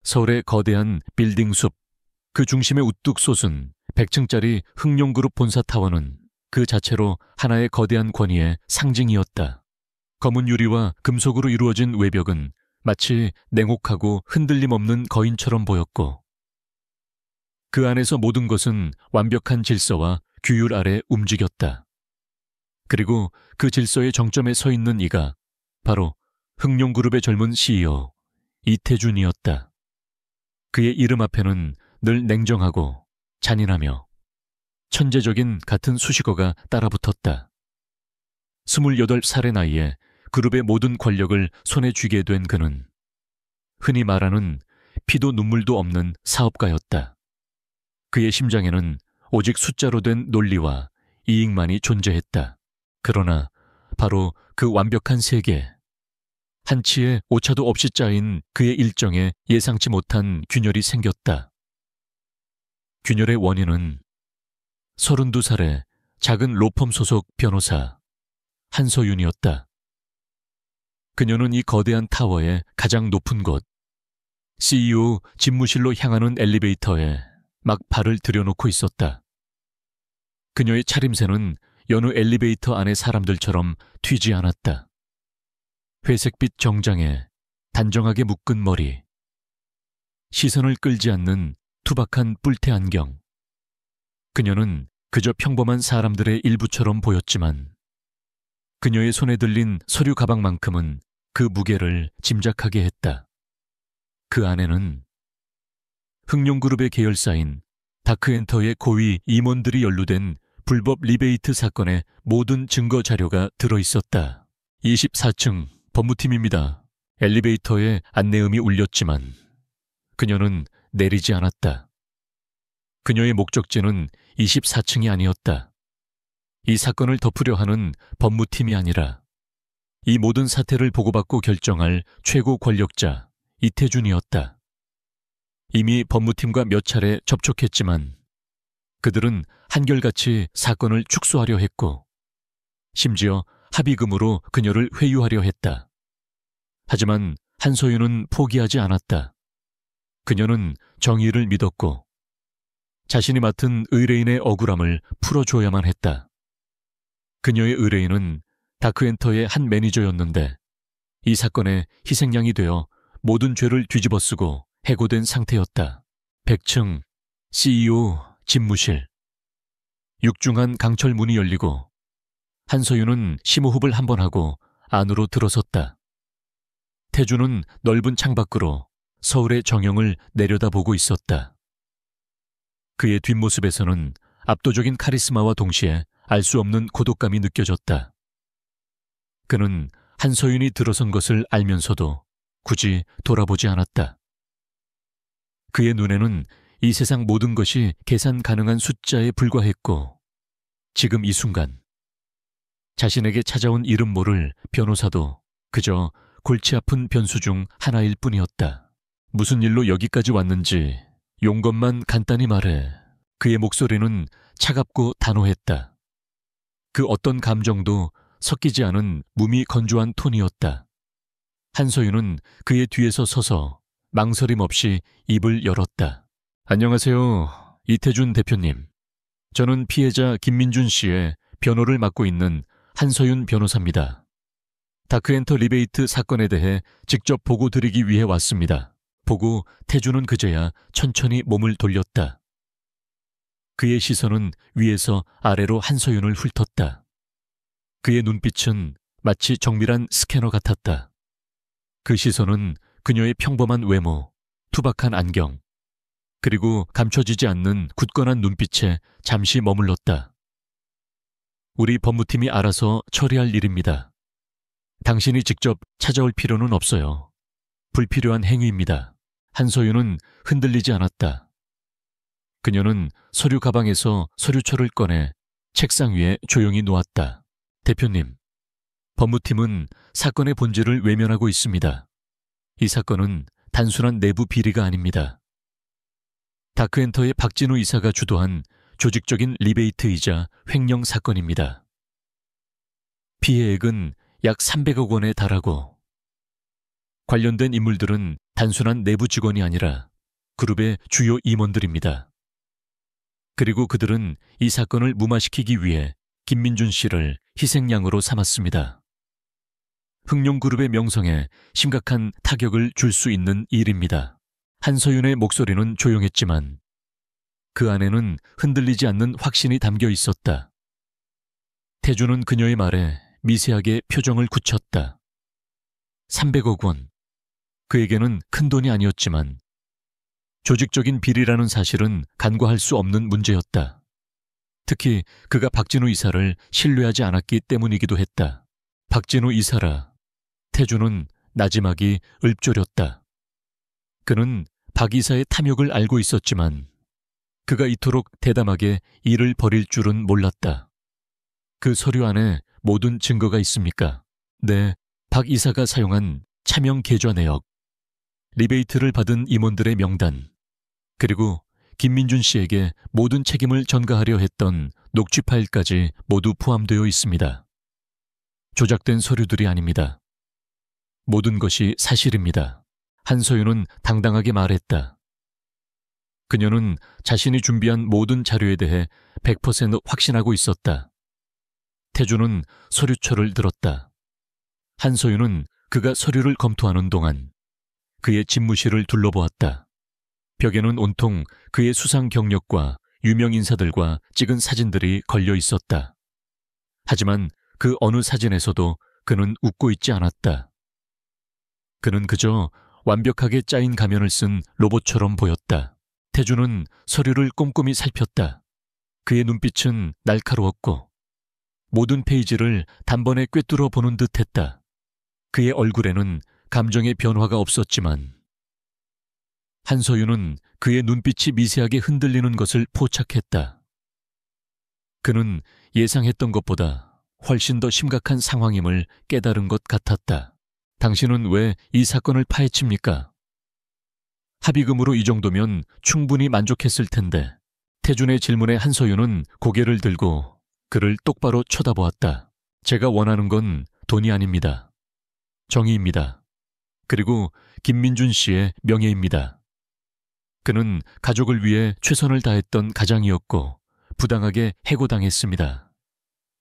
서울의 거대한 빌딩 숲, 그 중심에 우뚝 솟은 100층짜리 흥룡그룹 본사타워는 그 자체로 하나의 거대한 권위의 상징이었다. 검은 유리와 금속으로 이루어진 외벽은 마치 냉혹하고 흔들림 없는 거인처럼 보였고, 그 안에서 모든 것은 완벽한 질서와 규율 아래 움직였다. 그리고 그 질서의 정점에 서 있는 이가 바로 흥룡그룹의 젊은 CEO 이태준이었다. 그의 이름 앞에는 늘 냉정하고 잔인하며 천재적인 같은 수식어가 따라붙었다. 28살의 나이에 그룹의 모든 권력을 손에 쥐게 된 그는 흔히 말하는 피도 눈물도 없는 사업가였다. 그의 심장에는 오직 숫자로 된 논리와 이익만이 존재했다. 그러나 바로 그 완벽한 세계, 한치의 오차도 없이 짜인 그의 일정에 예상치 못한 균열이 생겼다. 균열의 원인은 32살의 작은 로펌 소속 변호사 한서윤이었다. 그녀는 이 거대한 타워의 가장 높은 곳, CEO 집무실로 향하는 엘리베이터에 막 발을 들여놓고 있었다. 그녀의 차림새는 여느 엘리베이터 안의 사람들처럼 튀지 않았다. 회색빛 정장에 단정하게 묶은 머리, 시선을 끌지 않는 투박한 뿔테 안경. 그녀는 그저 평범한 사람들의 일부처럼 보였지만 그녀의 손에 들린 서류 가방만큼은 그 무게를 짐작하게 했다. 그 안에는 흥룡그룹의 계열사인 다크엔터의 고위 임원들이 연루된 불법 리베이트 사건의 모든 증거 자료가 들어있었다. 24층 법무팀입니다. 엘리베이터에 안내음이 울렸지만 그녀는 내리지 않았다. 그녀의 목적지는 24층이 아니었다. 이 사건을 덮으려 하는 법무팀이 아니라 이 모든 사태를 보고받고 결정할 최고 권력자 이태준이었다. 이미 법무팀과 몇 차례 접촉했지만 그들은 한결같이 사건을 축소하려 했고 심지어 합의금으로 그녀를 회유하려 했다. 하지만 한서윤은 포기하지 않았다. 그녀는 정의를 믿었고 자신이 맡은 의뢰인의 억울함을 풀어줘야만 했다. 그녀의 의뢰인은 다크엔터의 한 매니저였는데 이 사건의 희생양이 되어 모든 죄를 뒤집어쓰고 해고된 상태였다. 100층 CEO 집무실. 육중한 강철 문이 열리고 한서윤은 심호흡을 한 번 하고 안으로 들어섰다. 태준은 넓은 창밖으로 서울의 정형을 내려다보고 있었다. 그의 뒷모습에서는 압도적인 카리스마와 동시에 알 수 없는 고독감이 느껴졌다. 그는 한서윤이 들어선 것을 알면서도 굳이 돌아보지 않았다. 그의 눈에는 이 세상 모든 것이 계산 가능한 숫자에 불과했고 지금 이 순간 자신에게 찾아온 이름 모를 변호사도 그저 골치 아픈 변수 중 하나일 뿐이었다. 무슨 일로 여기까지 왔는지 용건만 간단히 말해. 그의 목소리는 차갑고 단호했다. 그 어떤 감정도 섞이지 않은 무미 건조한 톤이었다. 한서윤은 그의 뒤에서 서서 망설임 없이 입을 열었다. 안녕하세요, 이태준 대표님. 저는 피해자 김민준 씨의 변호를 맡고 있는 한서윤 변호사입니다. 다크엔터 리베이트 사건에 대해 직접 보고 드리기 위해 왔습니다. 보고 태준은 그제야 천천히 몸을 돌렸다. 그의 시선은 위에서 아래로 한서윤을 훑었다. 그의 눈빛은 마치 정밀한 스캐너 같았다. 그 시선은 그녀의 평범한 외모, 투박한 안경, 그리고 감춰지지 않는 굳건한 눈빛에 잠시 머물렀다. 우리 법무팀이 알아서 처리할 일입니다. 당신이 직접 찾아올 필요는 없어요. 불필요한 행위입니다. 한서윤은 흔들리지 않았다. 그녀는 서류 가방에서 서류철을 꺼내 책상 위에 조용히 놓았다. 대표님, 법무팀은 사건의 본질을 외면하고 있습니다. 이 사건은 단순한 내부 비리가 아닙니다. 다크엔터의 박진우 이사가 주도한 조직적인 리베이트이자 횡령 사건입니다. 피해액은 약 300억 원에 달하고 관련된 인물들은 단순한 내부 직원이 아니라 그룹의 주요 임원들입니다. 그리고 그들은 이 사건을 무마시키기 위해 김민준 씨를 희생양으로 삼았습니다. 흥룡그룹의 명성에 심각한 타격을 줄 수 있는 일입니다. 한서윤의 목소리는 조용했지만 그 안에는 흔들리지 않는 확신이 담겨 있었다. 태주는 그녀의 말에 미세하게 표정을 굳혔다. 300억 원. 그에게는 큰 돈이 아니었지만 조직적인 비리라는 사실은 간과할 수 없는 문제였다. 특히 그가 박진우 이사를 신뢰하지 않았기 때문이기도 했다. 박진우 이사라. 태주는 나지막이 읊조렸다. 그는 박 이사의 탐욕을 알고 있었지만 그가 이토록 대담하게 일을 벌일 줄은 몰랐다. 그 서류 안에 모든 증거가 있습니까? 네, 박 이사가 사용한 차명 계좌 내역, 리베이트를 받은 임원들의 명단, 그리고 김민준 씨에게 모든 책임을 전가하려 했던 녹취 파일까지 모두 포함되어 있습니다. 조작된 서류들이 아닙니다. 모든 것이 사실입니다. 한서윤은 당당하게 말했다. 그녀는 자신이 준비한 모든 자료에 대해 100% 확신하고 있었다. 태주는 서류철을 들었다. 한서윤은 그가 서류를 검토하는 동안 그의 집무실을 둘러보았다. 벽에는 온통 그의 수상 경력과 유명 인사들과 찍은 사진들이 걸려 있었다. 하지만 그 어느 사진에서도 그는 웃고 있지 않았다. 그는 그저 완벽하게 짜인 가면을 쓴 로봇처럼 보였다. 태주는 서류를 꼼꼼히 살폈다. 그의 눈빛은 날카로웠고 모든 페이지를 단번에 꿰뚫어 보는 듯 했다. 그의 얼굴에는 감정의 변화가 없었지만 한서윤은 그의 눈빛이 미세하게 흔들리는 것을 포착했다. 그는 예상했던 것보다 훨씬 더 심각한 상황임을 깨달은 것 같았다. 당신은 왜 이 사건을 파헤칩니까? 합의금으로 이 정도면 충분히 만족했을 텐데. 태준의 질문에 한서윤은 고개를 들고 그를 똑바로 쳐다보았다. 제가 원하는 건 돈이 아닙니다. 정의입니다. 그리고 김민준 씨의 명예입니다. 그는 가족을 위해 최선을 다했던 가장이었고 부당하게 해고당했습니다.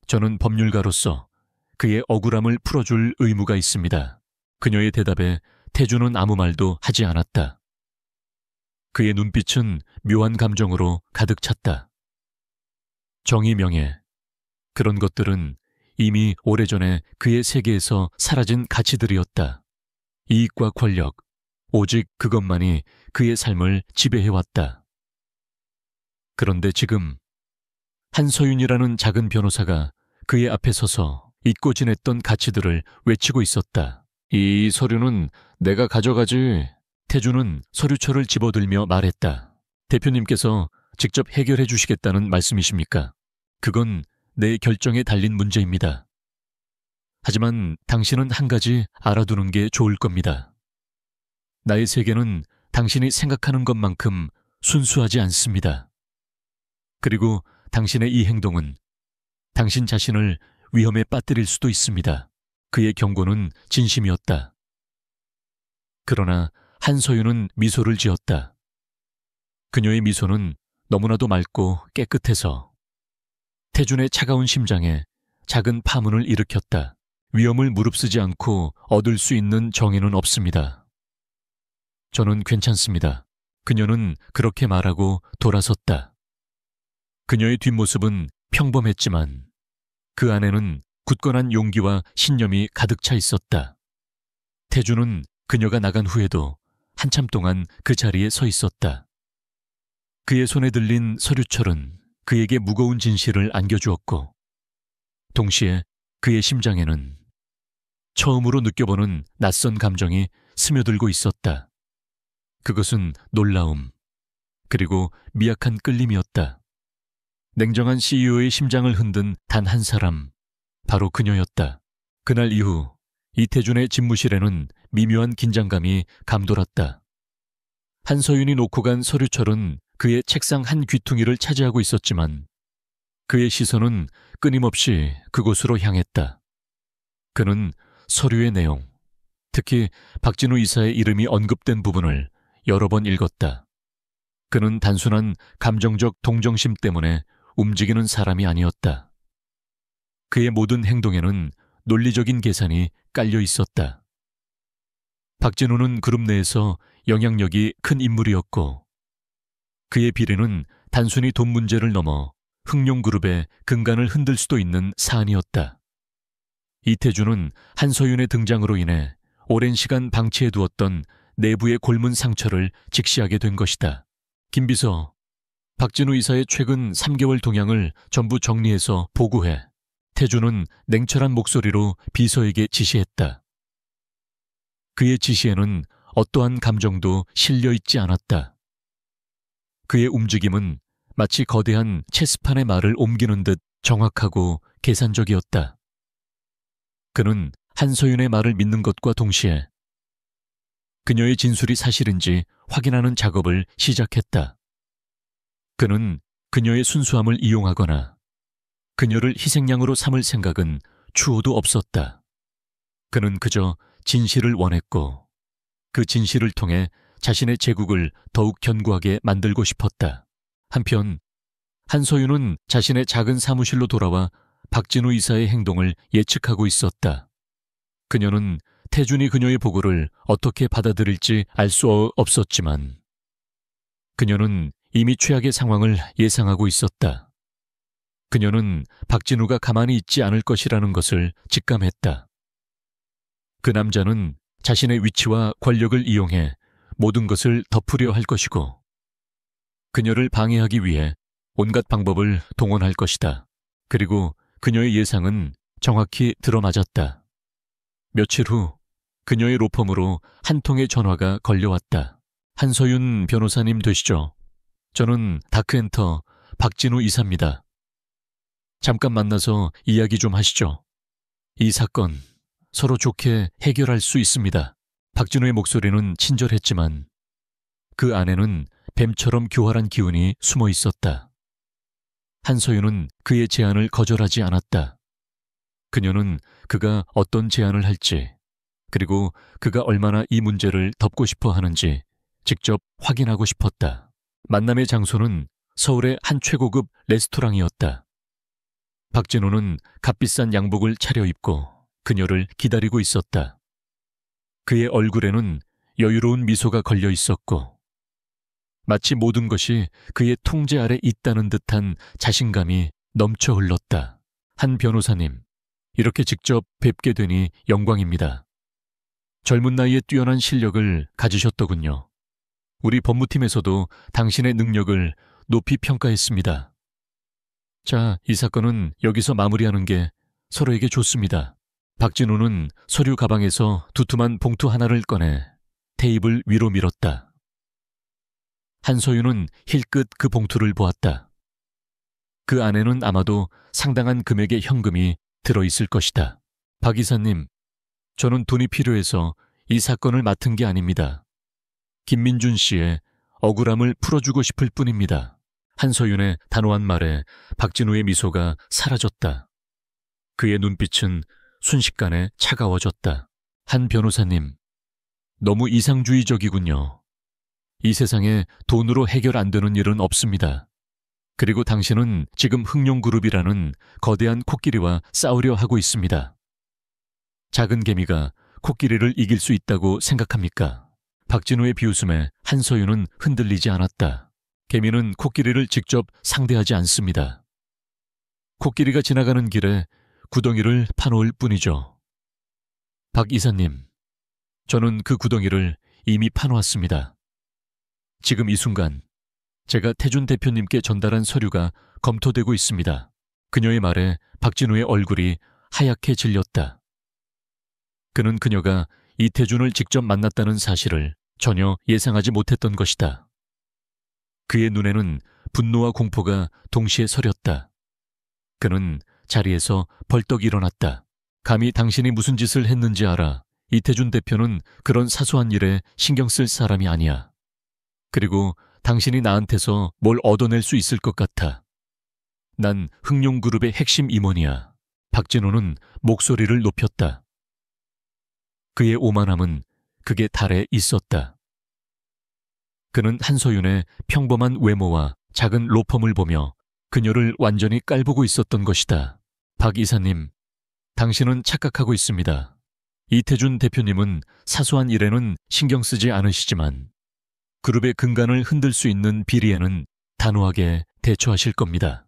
저는 법률가로서 그의 억울함을 풀어줄 의무가 있습니다. 그녀의 대답에 태주는 아무 말도 하지 않았다. 그의 눈빛은 묘한 감정으로 가득 찼다. 정의, 명예, 그런 것들은 이미 오래전에 그의 세계에서 사라진 가치들이었다. 이익과 권력, 오직 그것만이 그의 삶을 지배해왔다. 그런데 지금 한서윤이라는 작은 변호사가 그의 앞에 서서 잊고 지냈던 가치들을 외치고 있었다. 이 서류는 내가 가져가지. 태주는 서류철을 집어들며 말했다. 대표님께서 직접 해결해 주시겠다는 말씀이십니까? 그건 내 결정에 달린 문제입니다. 하지만 당신은 한 가지 알아두는 게 좋을 겁니다. 나의 세계는 당신이 생각하는 것만큼 순수하지 않습니다. 그리고 당신의 이 행동은 당신 자신을 위험에 빠뜨릴 수도 있습니다. 그의 경고는 진심이었다. 그러나 한서윤은 미소를 지었다. 그녀의 미소는 너무나도 맑고 깨끗해서 태준의 차가운 심장에 작은 파문을 일으켰다. 위험을 무릅쓰지 않고 얻을 수 있는 정의는 없습니다. 저는 괜찮습니다. 그녀는 그렇게 말하고 돌아섰다. 그녀의 뒷모습은 평범했지만 그 안에는 굳건한 용기와 신념이 가득 차 있었다. 태주는 그녀가 나간 후에도 한참 동안 그 자리에 서 있었다. 그의 손에 들린 서류철은 그에게 무거운 진실을 안겨주었고 동시에 그의 심장에는 처음으로 느껴보는 낯선 감정이 스며들고 있었다. 그것은 놀라움, 그리고 미약한 끌림이었다. 냉정한 CEO의 심장을 흔든 단 한 사람, 바로 그녀였다. 그날 이후 이태준의 집무실에는 미묘한 긴장감이 감돌았다. 한서윤이 놓고 간 서류철은 그의 책상 한 귀퉁이를 차지하고 있었지만 그의 시선은 끊임없이 그곳으로 향했다. 그는 서류의 내용, 특히 박진우 이사의 이름이 언급된 부분을 여러 번 읽었다. 그는 단순한 감정적 동정심 때문에 움직이는 사람이 아니었다. 그의 모든 행동에는 논리적인 계산이 깔려 있었다. 박진우는 그룹 내에서 영향력이 큰 인물이었고 그의 비리는 단순히 돈 문제를 넘어 흥룡그룹의 근간을 흔들 수도 있는 사안이었다. 이태준은 한서윤의 등장으로 인해 오랜 시간 방치해두었던 내부의 골문 상처를 직시하게 된 것이다. 김 비서, 박진우 이사의 최근 3개월 동향을 전부 정리해서 보고해. 태준은 냉철한 목소리로 비서에게 지시했다. 그의 지시에는 어떠한 감정도 실려 있지 않았다. 그의 움직임은 마치 거대한 체스판의 말을 옮기는 듯 정확하고 계산적이었다. 그는 한서윤의 말을 믿는 것과 동시에 그녀의 진술이 사실인지 확인하는 작업을 시작했다. 그는 그녀의 순수함을 이용하거나 그녀를 희생양으로 삼을 생각은 추호도 없었다. 그는 그저 진실을 원했고 그 진실을 통해 자신의 제국을 더욱 견고하게 만들고 싶었다. 한편 한서윤은 자신의 작은 사무실로 돌아와 박진우 이사의 행동을 예측하고 있었다. 그녀는 태준이 그녀의 보고를 어떻게 받아들일지 알 수 없었지만 그녀는 이미 최악의 상황을 예상하고 있었다. 그녀는 박진우가 가만히 있지 않을 것이라는 것을 직감했다. 그 남자는 자신의 위치와 권력을 이용해 모든 것을 덮으려 할 것이고 그녀를 방해하기 위해 온갖 방법을 동원할 것이다. 그리고 그녀의 예상은 정확히 들어맞았다. 며칠 후 그녀의 로펌으로 한 통의 전화가 걸려왔다. 한서윤 변호사님 되시죠? 저는 다크엔터 박진우 이사입니다. 잠깐 만나서 이야기 좀 하시죠. 이 사건 서로 좋게 해결할 수 있습니다. 박진우의 목소리는 친절했지만 그 안에는 뱀처럼 교활한 기운이 숨어 있었다. 한서윤은 그의 제안을 거절하지 않았다. 그녀는 그가 어떤 제안을 할지 그리고 그가 얼마나 이 문제를 덮고 싶어 하는지 직접 확인하고 싶었다. 만남의 장소는 서울의 한 최고급 레스토랑이었다. 박진우는 값비싼 양복을 차려입고 그녀를 기다리고 있었다. 그의 얼굴에는 여유로운 미소가 걸려 있었고 마치 모든 것이 그의 통제 아래 있다는 듯한 자신감이 넘쳐 흘렀다. 한 변호사님, 이렇게 직접 뵙게 되니 영광입니다. 젊은 나이에 뛰어난 실력을 가지셨더군요. 우리 법무팀에서도 당신의 능력을 높이 평가했습니다. 자, 이 사건은 여기서 마무리하는 게 서로에게 좋습니다. 박진우는 서류 가방에서 두툼한 봉투 하나를 꺼내 테이블 위로 밀었다. 한서윤은 힐끗 그 봉투를 보았다. 그 안에는 아마도 상당한 금액의 현금이 들어있을 것이다. 박 이사님, 저는 돈이 필요해서 이 사건을 맡은 게 아닙니다. 김민준 씨의 억울함을 풀어주고 싶을 뿐입니다. 한서윤의 단호한 말에 박진우의 미소가 사라졌다. 그의 눈빛은 순식간에 차가워졌다. 한 변호사님, 너무 이상주의적이군요. 이 세상에 돈으로 해결 안 되는 일은 없습니다. 그리고 당신은 지금 흥룡그룹이라는 거대한 코끼리와 싸우려 하고 있습니다. 작은 개미가 코끼리를 이길 수 있다고 생각합니까? 박진우의 비웃음에 한서윤은 흔들리지 않았다. 개미는 코끼리를 직접 상대하지 않습니다. 코끼리가 지나가는 길에 구덩이를 파놓을 뿐이죠. 박 이사님, 저는 그 구덩이를 이미 파놓았습니다. 지금 이 순간 제가 태준 대표님께 전달한 서류가 검토되고 있습니다. 그녀의 말에 박진우의 얼굴이 하얗게 질렸다. 그는 그녀가 이태준을 직접 만났다는 사실을 전혀 예상하지 못했던 것이다. 그의 눈에는 분노와 공포가 동시에 서렸다. 그는 자리에서 벌떡 일어났다. 감히 당신이 무슨 짓을 했는지 알아. 이태준 대표는 그런 사소한 일에 신경 쓸 사람이 아니야. 그리고 당신이 나한테서 뭘 얻어낼 수 있을 것 같아. 난 흥룡그룹의 핵심 임원이야. 박진우는 목소리를 높였다. 그의 오만함은 그게 달에 있었다. 그는 한서윤의 평범한 외모와 작은 로펌을 보며 그녀를 완전히 깔보고 있었던 것이다. 박 이사님, 당신은 착각하고 있습니다. 이태준 대표님은 사소한 일에는 신경 쓰지 않으시지만 그룹의 근간을 흔들 수 있는 비리에는 단호하게 대처하실 겁니다.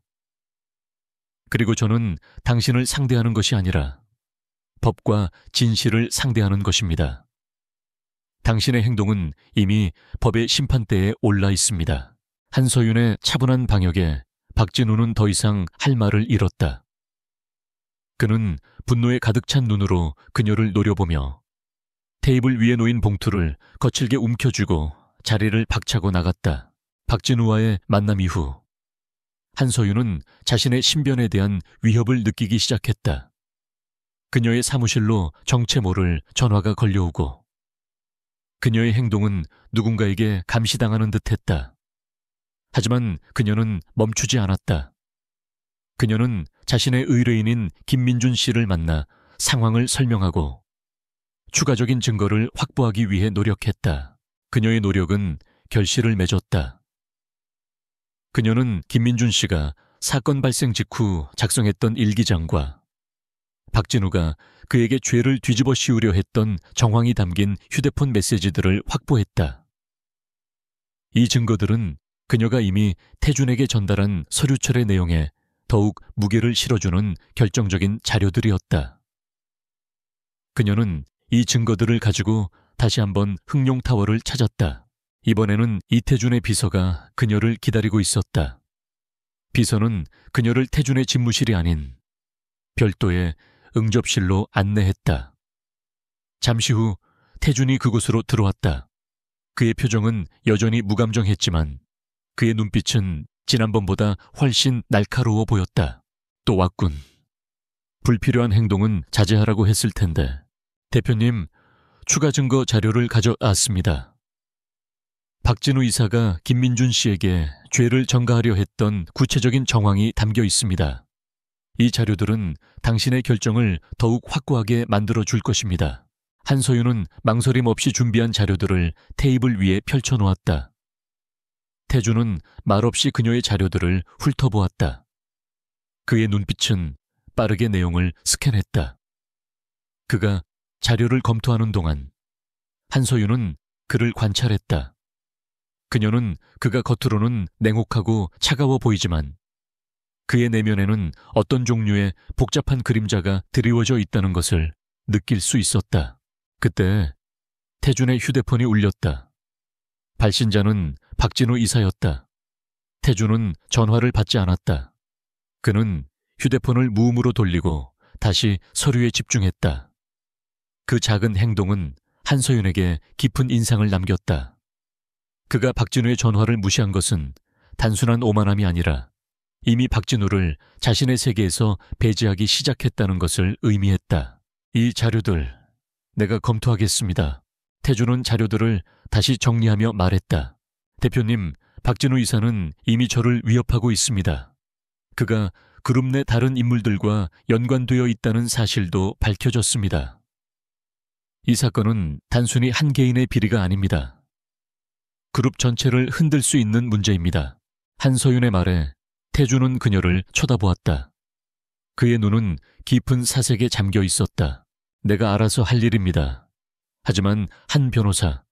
그리고 저는 당신을 상대하는 것이 아니라 법과 진실을 상대하는 것입니다. 당신의 행동은 이미 법의 심판대에 올라 있습니다. 한서윤의 차분한 방역에 박진우는 더 이상 할 말을 잃었다. 그는 분노에 가득 찬 눈으로 그녀를 노려보며 테이블 위에 놓인 봉투를 거칠게 움켜쥐고 자리를 박차고 나갔다. 박진우와의 만남 이후 한서윤은 자신의 신변에 대한 위협을 느끼기 시작했다. 그녀의 사무실로 정체 모를 전화가 걸려오고 그녀의 행동은 누군가에게 감시당하는 듯했다. 하지만 그녀는 멈추지 않았다. 그녀는 자신의 의뢰인인 김민준 씨를 만나 상황을 설명하고 추가적인 증거를 확보하기 위해 노력했다. 그녀의 노력은 결실을 맺었다. 그녀는 김민준 씨가 사건 발생 직후 작성했던 일기장과 박진우가 그에게 죄를 뒤집어 씌우려 했던 정황이 담긴 휴대폰 메시지들을 확보했다. 이 증거들은 그녀가 이미 태준에게 전달한 서류철의 내용에 더욱 무게를 실어주는 결정적인 자료들이었다. 그녀는 이 증거들을 가지고 다시 한번 흑룡타워를 찾았다. 이번에는 이태준의 비서가 그녀를 기다리고 있었다. 비서는 그녀를 태준의 집무실이 아닌 별도의 응접실로 안내했다. 잠시 후 태준이 그곳으로 들어왔다. 그의 표정은 여전히 무감정했지만 그의 눈빛은 지난번보다 훨씬 날카로워 보였다. 또 왔군. 불필요한 행동은 자제하라고 했을 텐데. 대표님, 추가 증거 자료를 가져왔습니다. 박진우 이사가 김민준 씨에게 죄를 전가하려 했던 구체적인 정황이 담겨 있습니다. 이 자료들은 당신의 결정을 더욱 확고하게 만들어 줄 것입니다. 한서윤은 망설임 없이 준비한 자료들을 테이블 위에 펼쳐놓았다. 태준은 말없이 그녀의 자료들을 훑어보았다. 그의 눈빛은 빠르게 내용을 스캔했다. 그가 자료를 검토하는 동안 한서윤은 그를 관찰했다. 그녀는 그가 겉으로는 냉혹하고 차가워 보이지만 그의 내면에는 어떤 종류의 복잡한 그림자가 드리워져 있다는 것을 느낄 수 있었다. 그때 태준의 휴대폰이 울렸다. 발신자는 박진우 이사였다. 태준은 전화를 받지 않았다. 그는 휴대폰을 무음으로 돌리고 다시 서류에 집중했다. 그 작은 행동은 한서윤에게 깊은 인상을 남겼다. 그가 박진우의 전화를 무시한 것은 단순한 오만함이 아니라 이미 박진우를 자신의 세계에서 배제하기 시작했다는 것을 의미했다. 이 자료들 내가 검토하겠습니다. 태준은 자료들을 다시 정리하며 말했다. 대표님, 박진우 이사는 이미 저를 위협하고 있습니다. 그가 그룹 내 다른 인물들과 연관되어 있다는 사실도 밝혀졌습니다. 이 사건은 단순히 한 개인의 비리가 아닙니다. 그룹 전체를 흔들 수 있는 문제입니다. 한서윤의 말에 태준은 그녀를 쳐다보았다. 그의 눈은 깊은 사색에 잠겨 있었다. 내가 알아서 할 일입니다. 하지만 한 변호사,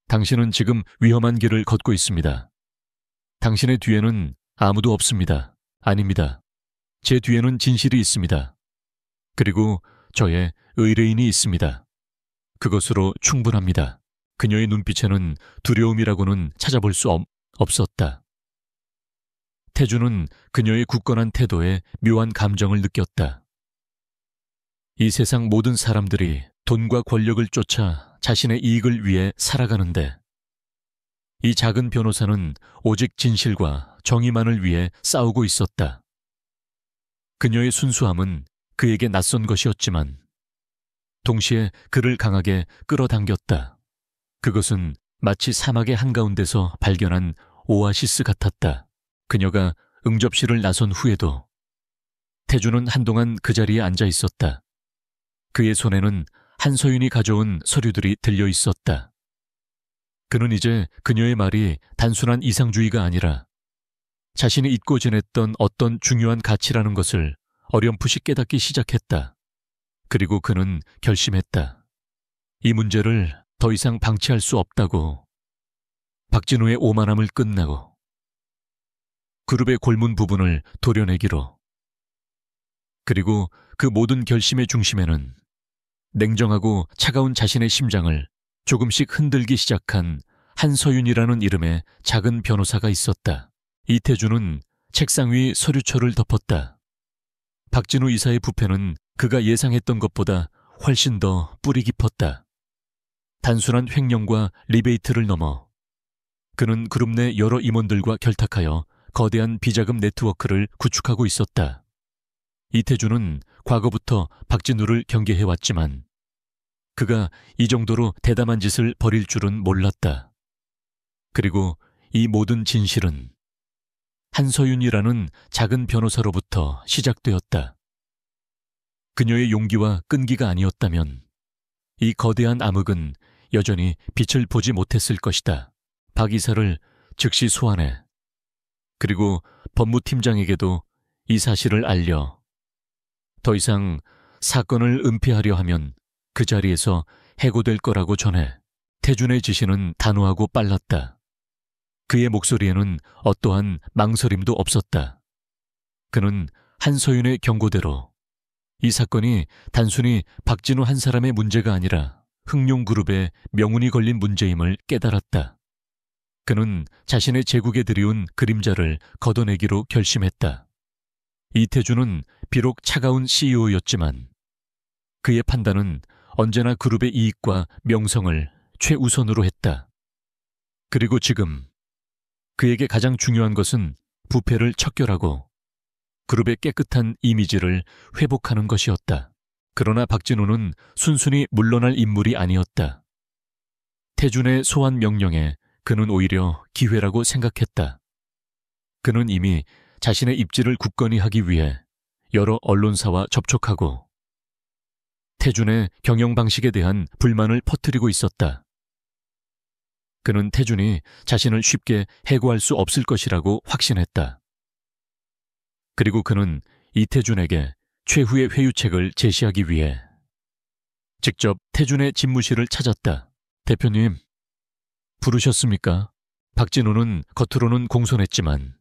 당신은 지금 위험한 길을 걷고 있습니다. 당신의 뒤에는 아무도 없습니다. 아닙니다. 제 뒤에는 진실이 있습니다. 그리고 저의 의뢰인이 있습니다. 그것으로 충분합니다. 그녀의 눈빛에는 두려움이라고는 찾아볼 수 없었다. 태준은 그녀의 굳건한 태도에 묘한 감정을 느꼈다. 이 세상 모든 사람들이 돈과 권력을 쫓아 자신의 이익을 위해 살아가는데 이 작은 변호사는 오직 진실과 정의만을 위해 싸우고 있었다. 그녀의 순수함은 그에게 낯선 것이었지만 동시에 그를 강하게 끌어당겼다. 그것은 마치 사막의 한가운데서 발견한 오아시스 같았다. 그녀가 응접실을 나선 후에도 태준은 한동안 그 자리에 앉아 있었다. 그의 손에는 한서윤이 가져온 서류들이 들려 있었다. 그는 이제 그녀의 말이 단순한 이상주의가 아니라 자신이 잊고 지냈던 어떤 중요한 가치라는 것을 어렴풋이 깨닫기 시작했다. 그리고 그는 결심했다. 이 문제를 더 이상 방치할 수 없다고. 박진우의 오만함을 끝내고 그룹의 골문 부분을 도려내기로. 그리고 그 모든 결심의 중심에는 냉정하고 차가운 자신의 심장을 조금씩 흔들기 시작한 한서윤이라는 이름의 작은 변호사가 있었다. 이태준은 책상 위 서류철을 덮었다. 박진우 이사의 부패는 그가 예상했던 것보다 훨씬 더 뿌리 깊었다. 단순한 횡령과 리베이트를 넘어 그는 그룹 내 여러 임원들과 결탁하여 거대한 비자금 네트워크를 구축하고 있었다. 이태준은 과거부터 박진우를 경계해왔지만 그가 이 정도로 대담한 짓을 벌일 줄은 몰랐다. 그리고 이 모든 진실은 한서윤이라는 작은 변호사로부터 시작되었다. 그녀의 용기와 끈기가 아니었다면 이 거대한 암흑은 여전히 빛을 보지 못했을 것이다. 박 이사를 즉시 소환해. 그리고 법무팀장에게도 이 사실을 알려. 더 이상 사건을 은폐하려 하면 그 자리에서 해고될 거라고 전해. 태준의 지시는 단호하고 빨랐다. 그의 목소리에는 어떠한 망설임도 없었다. 그는 한서윤의 경고대로 이 사건이 단순히 박진우 한 사람의 문제가 아니라 흥룡그룹의 명운이 걸린 문제임을 깨달았다. 그는 자신의 제국에 들이운 그림자를 걷어내기로 결심했다. 이태준은 비록 차가운 CEO였지만 그의 판단은 언제나 그룹의 이익과 명성을 최우선으로 했다. 그리고 지금 그에게 가장 중요한 것은 부패를 척결하고 그룹의 깨끗한 이미지를 회복하는 것이었다. 그러나 박진우는 순순히 물러날 인물이 아니었다. 태준의 소환 명령에 그는 오히려 기회라고 생각했다. 그는 이미 자신의 입지를 굳건히 하기 위해 여러 언론사와 접촉하고 태준의 경영 방식에 대한 불만을 퍼뜨리고 있었다. 그는 태준이 자신을 쉽게 해고할 수 없을 것이라고 확신했다. 그리고 그는 이태준에게 최후의 회유책을 제시하기 위해 직접 태준의 집무실을 찾았다. 대표님, 부르셨습니까? 박진우는 겉으로는 공손했지만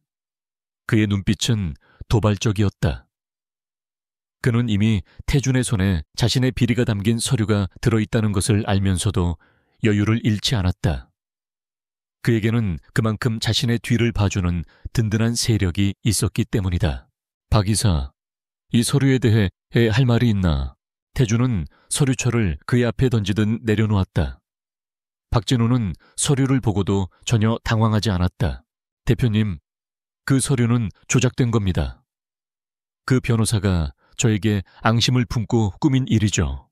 그의 눈빛은 도발적이었다. 그는 이미 태준의 손에 자신의 비리가 담긴 서류가 들어있다는 것을 알면서도 여유를 잃지 않았다. 그에게는 그만큼 자신의 뒤를 봐주는 든든한 세력이 있었기 때문이다. 박 이사, 이 서류에 대해 할 말이 있나? 태준은 서류철을 그의 앞에 던지듯 내려놓았다. 박진우는 서류를 보고도 전혀 당황하지 않았다. 대표님, 그 서류는 조작된 겁니다. 그 변호사가 저에게 앙심을 품고 꾸민 일이죠.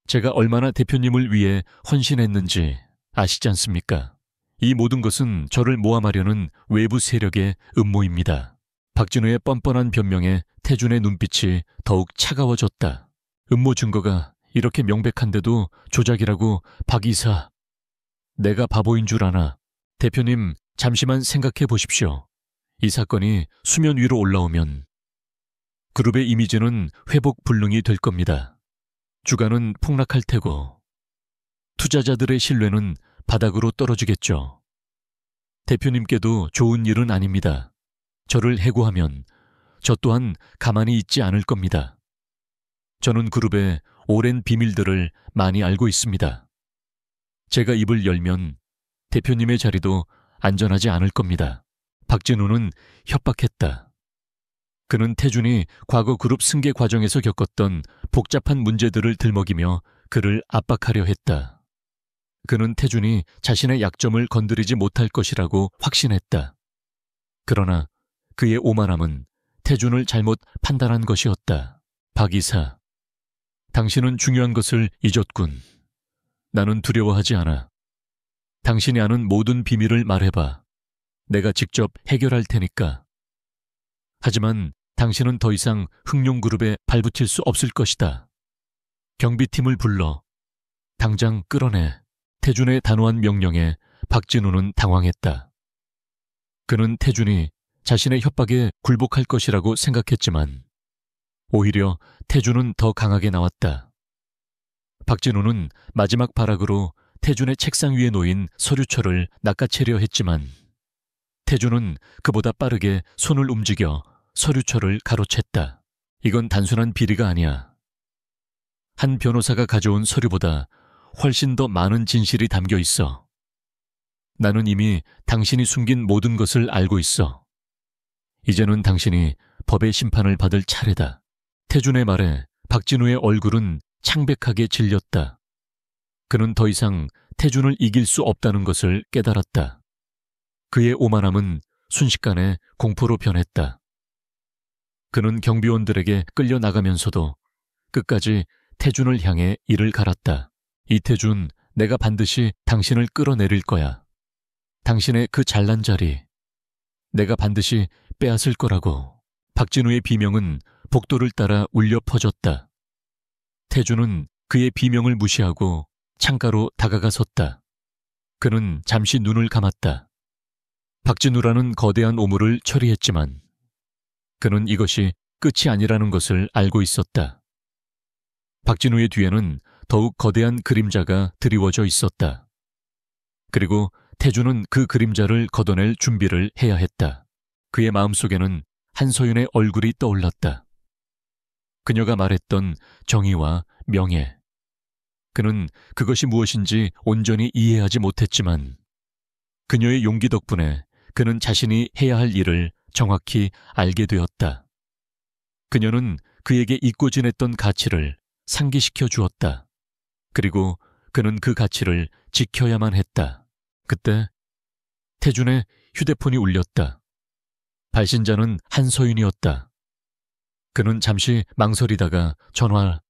제가 얼마나 대표님을 위해 헌신했는지 아시지 않습니까? 이 모든 것은 저를 모함하려는 외부 세력의 음모입니다. 박진우의 뻔뻔한 변명에 태준의 눈빛이 더욱 차가워졌다. 음모 증거가 이렇게 명백한데도 조작이라고 박 이사. 내가 바보인 줄 아나. 대표님, 잠시만 생각해 보십시오. 이 사건이 수면 위로 올라오면 그룹의 이미지는 회복 불능이 될 겁니다. 주가는 폭락할 테고 투자자들의 신뢰는 바닥으로 떨어지겠죠. 대표님께도 좋은 일은 아닙니다. 저를 해고하면 저 또한 가만히 있지 않을 겁니다. 저는 그룹의 오랜 비밀들을 많이 알고 있습니다. 제가 입을 열면 대표님의 자리도 안전하지 않을 겁니다. 박진우는 협박했다. 그는 태준이 과거 그룹 승계 과정에서 겪었던 복잡한 문제들을 들먹이며 그를 압박하려 했다. 그는 태준이 자신의 약점을 건드리지 못할 것이라고 확신했다. 그러나 그의 오만함은 태준을 잘못 판단한 것이었다. 박 이사, 당신은 중요한 것을 잊었군. 나는 두려워하지 않아. 당신이 아는 모든 비밀을 말해봐. 내가 직접 해결할 테니까. 하지만 당신은 더 이상 흥룡그룹에 발붙일 수 없을 것이다. 경비팀을 불러 당장 끌어내. 태준의 단호한 명령에 박진우는 당황했다. 그는 태준이 자신의 협박에 굴복할 것이라고 생각했지만 오히려 태준은 더 강하게 나왔다. 박진우는 마지막 발악으로 태준의 책상 위에 놓인 서류철을 낚아채려 했지만 태준은 그보다 빠르게 손을 움직여 서류철을 가로챘다. 이건 단순한 비리가 아니야. 한 변호사가 가져온 서류보다 훨씬 더 많은 진실이 담겨 있어. 나는 이미 당신이 숨긴 모든 것을 알고 있어. 이제는 당신이 법의 심판을 받을 차례다. 태준의 말에 박진우의 얼굴은 창백하게 질렸다. 그는 더 이상 태준을 이길 수 없다는 것을 깨달았다. 그의 오만함은 순식간에 공포로 변했다. 그는 경비원들에게 끌려나가면서도 끝까지 태준을 향해 이를 갈았다. 이태준, 내가 반드시 당신을 끌어내릴 거야. 당신의 그 잘난 자리, 내가 반드시 빼앗을 거라고. 박진우의 비명은 복도를 따라 울려 퍼졌다. 태준은 그의 비명을 무시하고 창가로 다가가 섰다. 그는 잠시 눈을 감았다. 박진우라는 거대한 오물을 처리했지만 그는 이것이 끝이 아니라는 것을 알고 있었다. 박진우의 뒤에는 더욱 거대한 그림자가 드리워져 있었다. 그리고 태준은 그 그림자를 걷어낼 준비를 해야 했다. 그의 마음속에는 한서윤의 얼굴이 떠올랐다. 그녀가 말했던 정의와 명예. 그는 그것이 무엇인지 온전히 이해하지 못했지만 그녀의 용기 덕분에 그는 자신이 해야 할 일을 정확히 알게 되었다. 그녀는 그에게 잊고 지냈던 가치를 상기시켜 주었다. 그리고 그는 그 가치를 지켜야만 했다. 그때 태준의 휴대폰이 울렸다. 발신자는 한서윤이었다. 그는 잠시 망설이다가 전화를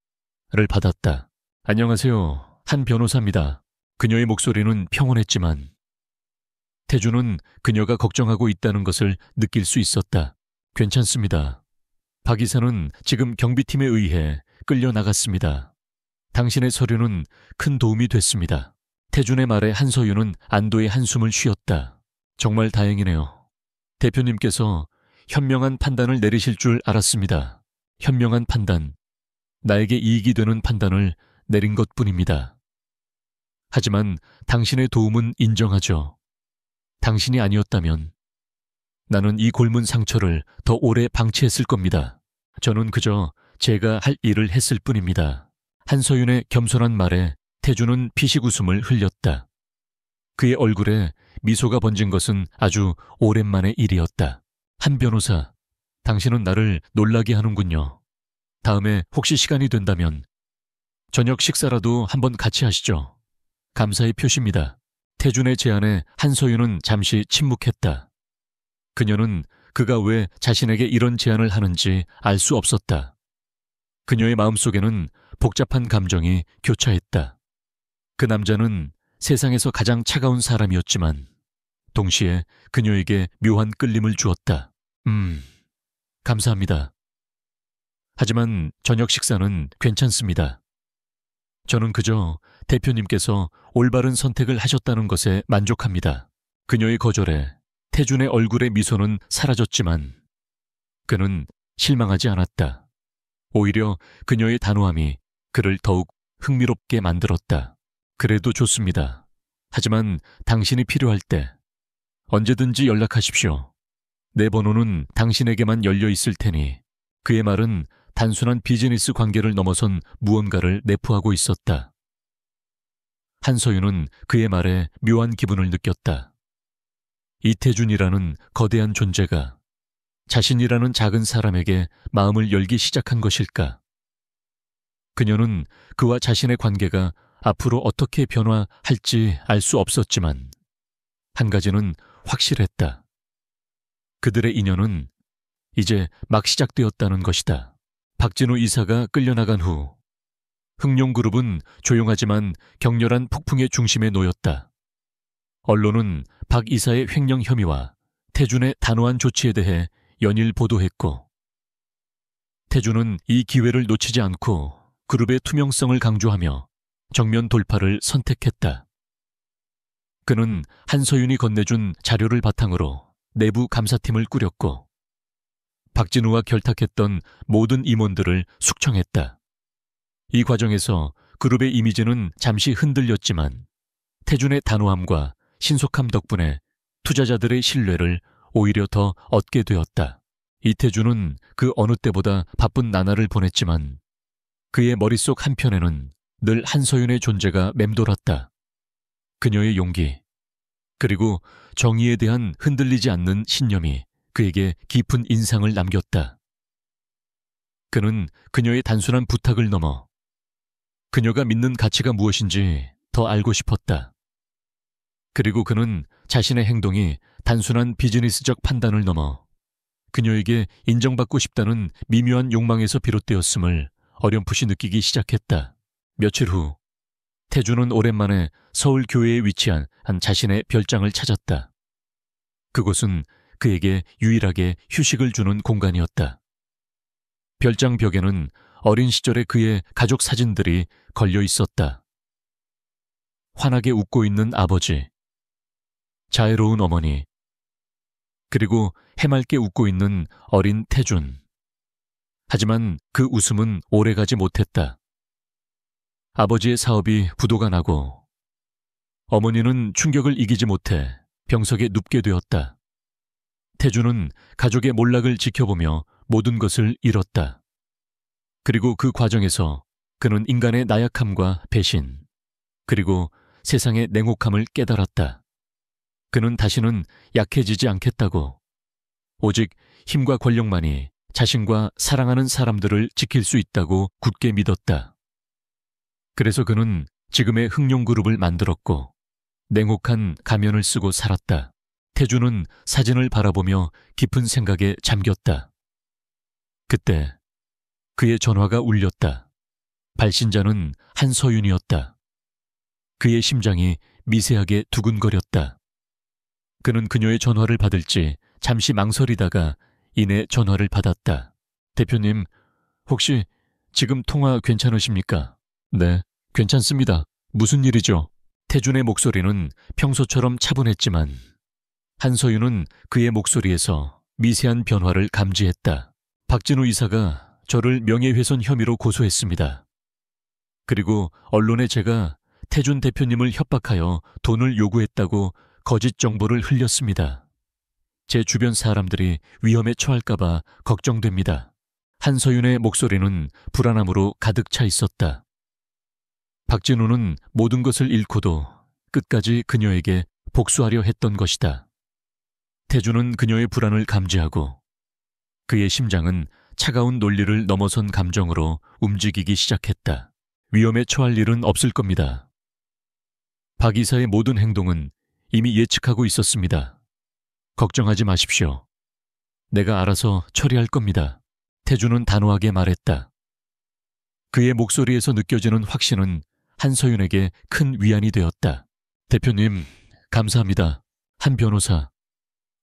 받았다. 안녕하세요. 한 변호사입니다. 그녀의 목소리는 평온했지만 태준은 그녀가 걱정하고 있다는 것을 느낄 수 있었다. 괜찮습니다. 박 이사는 지금 경비팀에 의해 끌려나갔습니다. 당신의 서류는 큰 도움이 됐습니다. 태준의 말에 한서윤은 안도의 한숨을 쉬었다. 정말 다행이네요. 대표님께서 현명한 판단을 내리실 줄 알았습니다. 현명한 판단, 나에게 이익이 되는 판단을 내린 것뿐입니다. 하지만 당신의 도움은 인정하죠. 당신이 아니었다면 나는 이 곪은 상처를 더 오래 방치했을 겁니다. 저는 그저 제가 할 일을 했을 뿐입니다. 한서윤의 겸손한 말에 태준은 피식 웃음을 흘렸다. 그의 얼굴에 미소가 번진 것은 아주 오랜만의 일이었다. 한 변호사, 당신은 나를 놀라게 하는군요. 다음에 혹시 시간이 된다면 저녁 식사라도 한번 같이 하시죠. 감사의 표시입니다. 태준의 제안에 한서윤은 잠시 침묵했다. 그녀는 그가 왜 자신에게 이런 제안을 하는지 알 수 없었다. 그녀의 마음속에는 복잡한 감정이 교차했다. 그 남자는 세상에서 가장 차가운 사람이었지만 동시에 그녀에게 묘한 끌림을 주었다. 감사합니다. 하지만 저녁 식사는 괜찮습니다. 저는 그저 대표님께서 올바른 선택을 하셨다는 것에 만족합니다. 그녀의 거절에 태준의 얼굴의 미소는 사라졌지만 그는 실망하지 않았다. 오히려 그녀의 단호함이 그를 더욱 흥미롭게 만들었다. 그래도 좋습니다. 하지만 당신이 필요할 때 언제든지 연락하십시오. 내 번호는 당신에게만 열려 있을 테니. 그의 말은 단순한 비즈니스 관계를 넘어선 무언가를 내포하고 있었다. 한서윤은 그의 말에 묘한 기분을 느꼈다. 이태준이라는 거대한 존재가 자신이라는 작은 사람에게 마음을 열기 시작한 것일까? 그녀는 그와 자신의 관계가 앞으로 어떻게 변화할지 알 수 없었지만 한 가지는 확실했다. 그들의 인연은 이제 막 시작되었다는 것이다. 박진우 이사가 끌려나간 후 흥룡그룹은 조용하지만 격렬한 폭풍의 중심에 놓였다. 언론은 박 이사의 횡령 혐의와 태준의 단호한 조치에 대해 연일 보도했고 태준은 이 기회를 놓치지 않고 그룹의 투명성을 강조하며 정면 돌파를 선택했다. 그는 한서윤이 건네준 자료를 바탕으로 내부 감사팀을 꾸렸고 박진우와 결탁했던 모든 임원들을 숙청했다. 이 과정에서 그룹의 이미지는 잠시 흔들렸지만 태준의 단호함과 신속함 덕분에 투자자들의 신뢰를 오히려 더 얻게 되었다. 이태준은 그 어느 때보다 바쁜 나날을 보냈지만 그의 머릿속 한편에는 늘 한서윤의 존재가 맴돌았다. 그녀의 용기, 그리고 정의에 대한 흔들리지 않는 신념이 그에게 깊은 인상을 남겼다. 그는 그녀의 단순한 부탁을 넘어 그녀가 믿는 가치가 무엇인지 더 알고 싶었다. 그리고 그는 자신의 행동이 단순한 비즈니스적 판단을 넘어 그녀에게 인정받고 싶다는 미묘한 욕망에서 비롯되었음을 어렴풋이 느끼기 시작했다. 며칠 후 태준은 오랜만에 서울 교회에 위치한 한 자신의 별장을 찾았다. 그곳은 그에게 유일하게 휴식을 주는 공간이었다. 별장 벽에는 어린 시절의 그의 가족 사진들이 걸려 있었다. 환하게 웃고 있는 아버지, 자애로운 어머니, 그리고 해맑게 웃고 있는 어린 태준. 하지만 그 웃음은 오래가지 못했다. 아버지의 사업이 부도가 나고 어머니는 충격을 이기지 못해 병석에 눕게 되었다. 태준은 가족의 몰락을 지켜보며 모든 것을 잃었다. 그리고 그 과정에서 그는 인간의 나약함과 배신, 그리고 세상의 냉혹함을 깨달았다. 그는 다시는 약해지지 않겠다고, 오직 힘과 권력만이 자신과 사랑하는 사람들을 지킬 수 있다고 굳게 믿었다. 그래서 그는 지금의 흥룡그룹을 만들었고 냉혹한 가면을 쓰고 살았다. 태준은 사진을 바라보며 깊은 생각에 잠겼다. 그때 그의 전화가 울렸다. 발신자는 한서윤이었다. 그의 심장이 미세하게 두근거렸다. 그는 그녀의 전화를 받을지 잠시 망설이다가 이내 전화를 받았다. 대표님, 혹시 지금 통화 괜찮으십니까? 네, 괜찮습니다. 무슨 일이죠? 태준의 목소리는 평소처럼 차분했지만 한서윤은 그의 목소리에서 미세한 변화를 감지했다. 박진우 이사가 저를 명예훼손 혐의로 고소했습니다. 그리고 언론에 제가 태준 대표님을 협박하여 돈을 요구했다고 거짓 정보를 흘렸습니다. 제 주변 사람들이 위험에 처할까봐 걱정됩니다. 한서윤의 목소리는 불안함으로 가득 차 있었다. 박진우는 모든 것을 잃고도 끝까지 그녀에게 복수하려 했던 것이다. 태준은 그녀의 불안을 감지하고 그의 심장은 차가운 논리를 넘어선 감정으로 움직이기 시작했다. 위험에 처할 일은 없을 겁니다. 박 이사의 모든 행동은 이미 예측하고 있었습니다. 걱정하지 마십시오. 내가 알아서 처리할 겁니다. 태준은 단호하게 말했다. 그의 목소리에서 느껴지는 확신은 한서윤에게 큰 위안이 되었다. 대표님, 감사합니다. 한 변호사.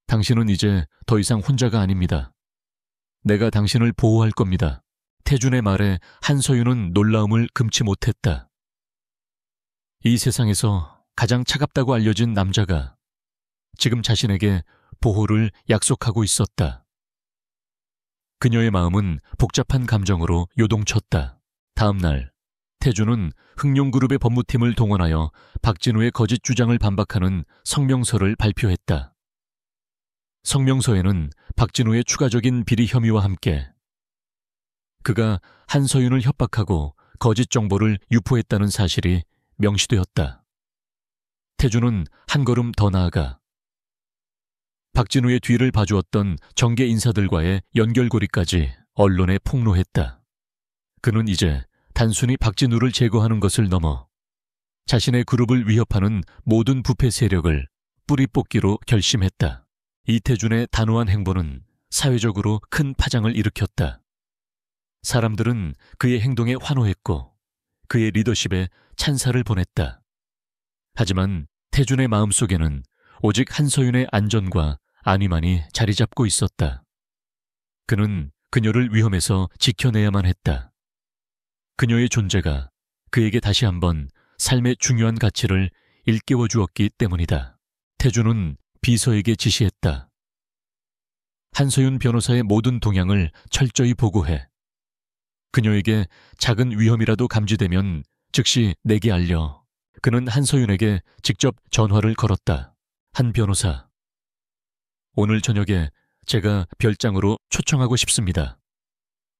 당신은 이제 더 이상 혼자가 아닙니다. 내가 당신을 보호할 겁니다. 태준의 말에 한서윤은 놀라움을 금치 못했다. 이 세상에서 가장 차갑다고 알려진 남자가 지금 자신에게 보호를 약속하고 있었다. 그녀의 마음은 복잡한 감정으로 요동쳤다. 다음 날, 태준은 흥룡그룹의 법무팀을 동원하여 박진우의 거짓 주장을 반박하는 성명서를 발표했다. 성명서에는 박진우의 추가적인 비리 혐의와 함께 그가 한서윤을 협박하고 거짓 정보를 유포했다는 사실이 명시되었다. 태준은 한 걸음 더 나아가 박진우의 뒤를 봐주었던 정계 인사들과의 연결고리까지 언론에 폭로했다. 그는 이제 단순히 박진우를 제거하는 것을 넘어 자신의 그룹을 위협하는 모든 부패 세력을 뿌리 뽑기로 결심했다. 이태준의 단호한 행보는 사회적으로 큰 파장을 일으켰다. 사람들은 그의 행동에 환호했고 그의 리더십에 찬사를 보냈다. 하지만 태준의 마음속에는 오직 한서윤의 안전과 안위만이 자리 잡고 있었다. 그는 그녀를 위험에서 지켜내야만 했다. 그녀의 존재가 그에게 다시 한번 삶의 중요한 가치를 일깨워 주었기 때문이다. 태주는 비서에게 지시했다. 한서윤 변호사의 모든 동향을 철저히 보고해. 그녀에게 작은 위험이라도 감지되면 즉시 내게 알려. 그는 한서윤에게 직접 전화를 걸었다. 한 변호사, 오늘 저녁에 제가 별장으로 초청하고 싶습니다.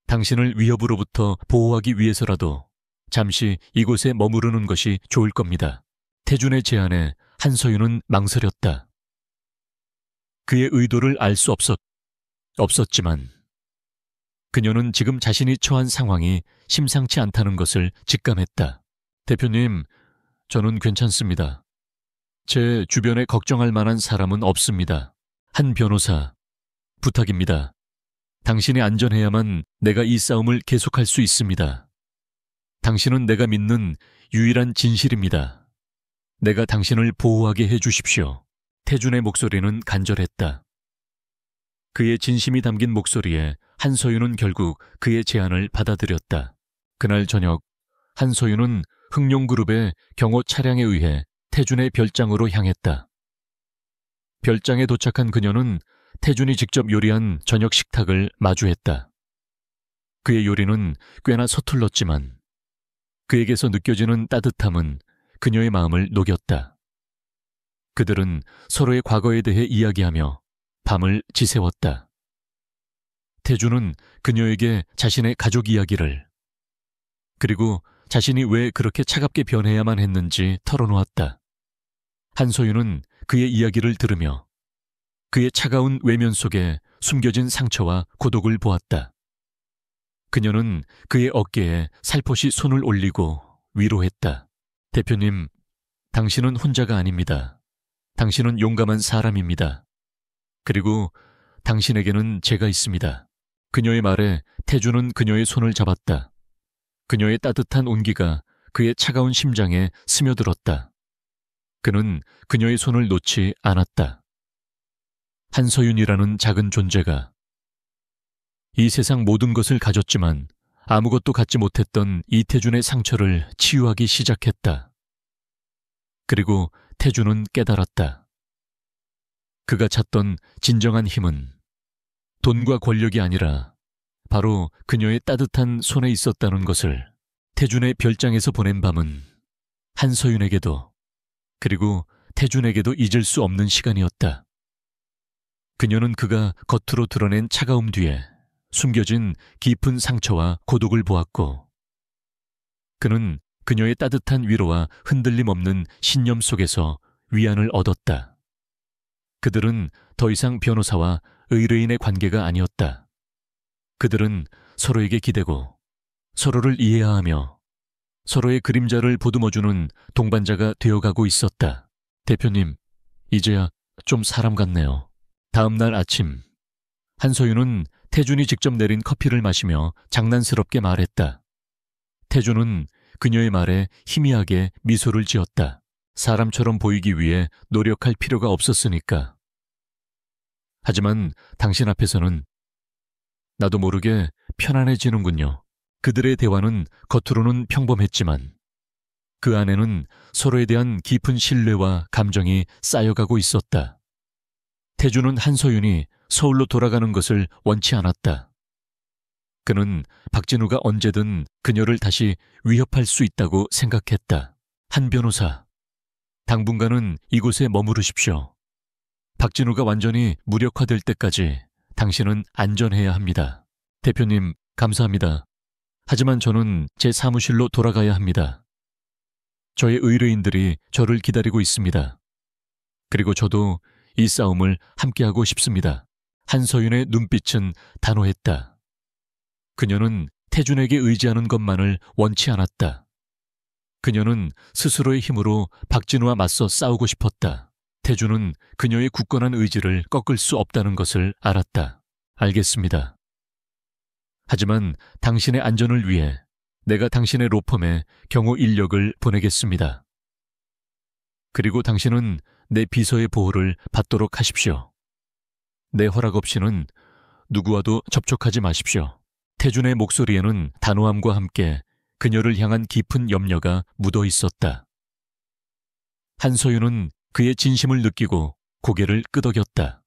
당신을 위협으로부터 보호하기 위해서라도 잠시 이곳에 머무르는 것이 좋을 겁니다. 태준의 제안에 한서윤은 망설였다. 그의 의도를 알 수 없었지만 그녀는 지금 자신이 처한 상황이 심상치 않다는 것을 직감했다. 대표님, 저는 괜찮습니다. 제 주변에 걱정할 만한 사람은 없습니다. 한 변호사, 부탁입니다. 당신이 안전해야만 내가 이 싸움을 계속할 수 있습니다. 당신은 내가 믿는 유일한 진실입니다. 내가 당신을 보호하게 해주십시오. 태준의 목소리는 간절했다. 그의 진심이 담긴 목소리에 한서윤은 결국 그의 제안을 받아들였다. 그날 저녁, 한서윤은 흥룡그룹의 경호 차량에 의해 태준의 별장으로 향했다. 별장에 도착한 그녀는 태준이 직접 요리한 저녁 식탁을 마주했다. 그의 요리는 꽤나 서툴렀지만 그에게서 느껴지는 따뜻함은 그녀의 마음을 녹였다. 그들은 서로의 과거에 대해 이야기하며 밤을 지새웠다. 태준은 그녀에게 자신의 가족 이야기를, 그리고 자신이 왜 그렇게 차갑게 변해야만 했는지 털어놓았다. 한서윤은 그의 이야기를 들으며 그의 차가운 외면 속에 숨겨진 상처와 고독을 보았다. 그녀는 그의 어깨에 살포시 손을 올리고 위로했다. 대표님, 당신은 혼자가 아닙니다. 당신은 용감한 사람입니다. 그리고 당신에게는 제가 있습니다. 그녀의 말에 태준은 그녀의 손을 잡았다. 그녀의 따뜻한 온기가 그의 차가운 심장에 스며들었다. 그는 그녀의 손을 놓지 않았다. 한서윤이라는 작은 존재가 이 세상 모든 것을 가졌지만 아무것도 갖지 못했던 이태준의 상처를 치유하기 시작했다. 그리고 태준은 깨달았다. 그가 찾던 진정한 힘은 돈과 권력이 아니라 바로 그녀의 따뜻한 손에 있었다는 것을. 태준의 별장에서 보낸 밤은 한서윤에게도 그리고 태준에게도 잊을 수 없는 시간이었다. 그녀는 그가 겉으로 드러낸 차가움 뒤에 숨겨진 깊은 상처와 고독을 보았고, 그는 그녀의 따뜻한 위로와 흔들림 없는 신념 속에서 위안을 얻었다. 그들은 더 이상 변호사와 의뢰인의 관계가 아니었다. 그들은 서로에게 기대고 서로를 이해하며 서로의 그림자를 보듬어주는 동반자가 되어가고 있었다. 대표님, 이제야 좀 사람 같네요. 다음 날 아침, 한서윤은 태준이 직접 내린 커피를 마시며 장난스럽게 말했다. 태준은 그녀의 말에 희미하게 미소를 지었다. 사람처럼 보이기 위해 노력할 필요가 없었으니까. 하지만 당신 앞에서는 나도 모르게 편안해지는군요. 그들의 대화는 겉으로는 평범했지만 그 안에는 서로에 대한 깊은 신뢰와 감정이 쌓여가고 있었다. 태준은 한서윤이 서울로 돌아가는 것을 원치 않았다. 그는 박진우가 언제든 그녀를 다시 위협할 수 있다고 생각했다. 한 변호사, 당분간은 이곳에 머무르십시오. 박진우가 완전히 무력화될 때까지 당신은 안전해야 합니다. 대표님, 감사합니다. 하지만 저는 제 사무실로 돌아가야 합니다. 저의 의뢰인들이 저를 기다리고 있습니다. 그리고 저도 이 싸움을 함께하고 싶습니다. 한서윤의 눈빛은 단호했다. 그녀는 태준에게 의지하는 것만을 원치 않았다. 그녀는 스스로의 힘으로 박진우와 맞서 싸우고 싶었다. 태준은 그녀의 굳건한 의지를 꺾을 수 없다는 것을 알았다. 알겠습니다. 하지만 당신의 안전을 위해 내가 당신의 로펌에 경호 인력을 보내겠습니다. 그리고 당신은 내 비서의 보호를 받도록 하십시오. 내 허락 없이는 누구와도 접촉하지 마십시오. 태준의 목소리에는 단호함과 함께 그녀를 향한 깊은 염려가 묻어 있었다. 한서윤은 그의 진심을 느끼고 고개를 끄덕였다.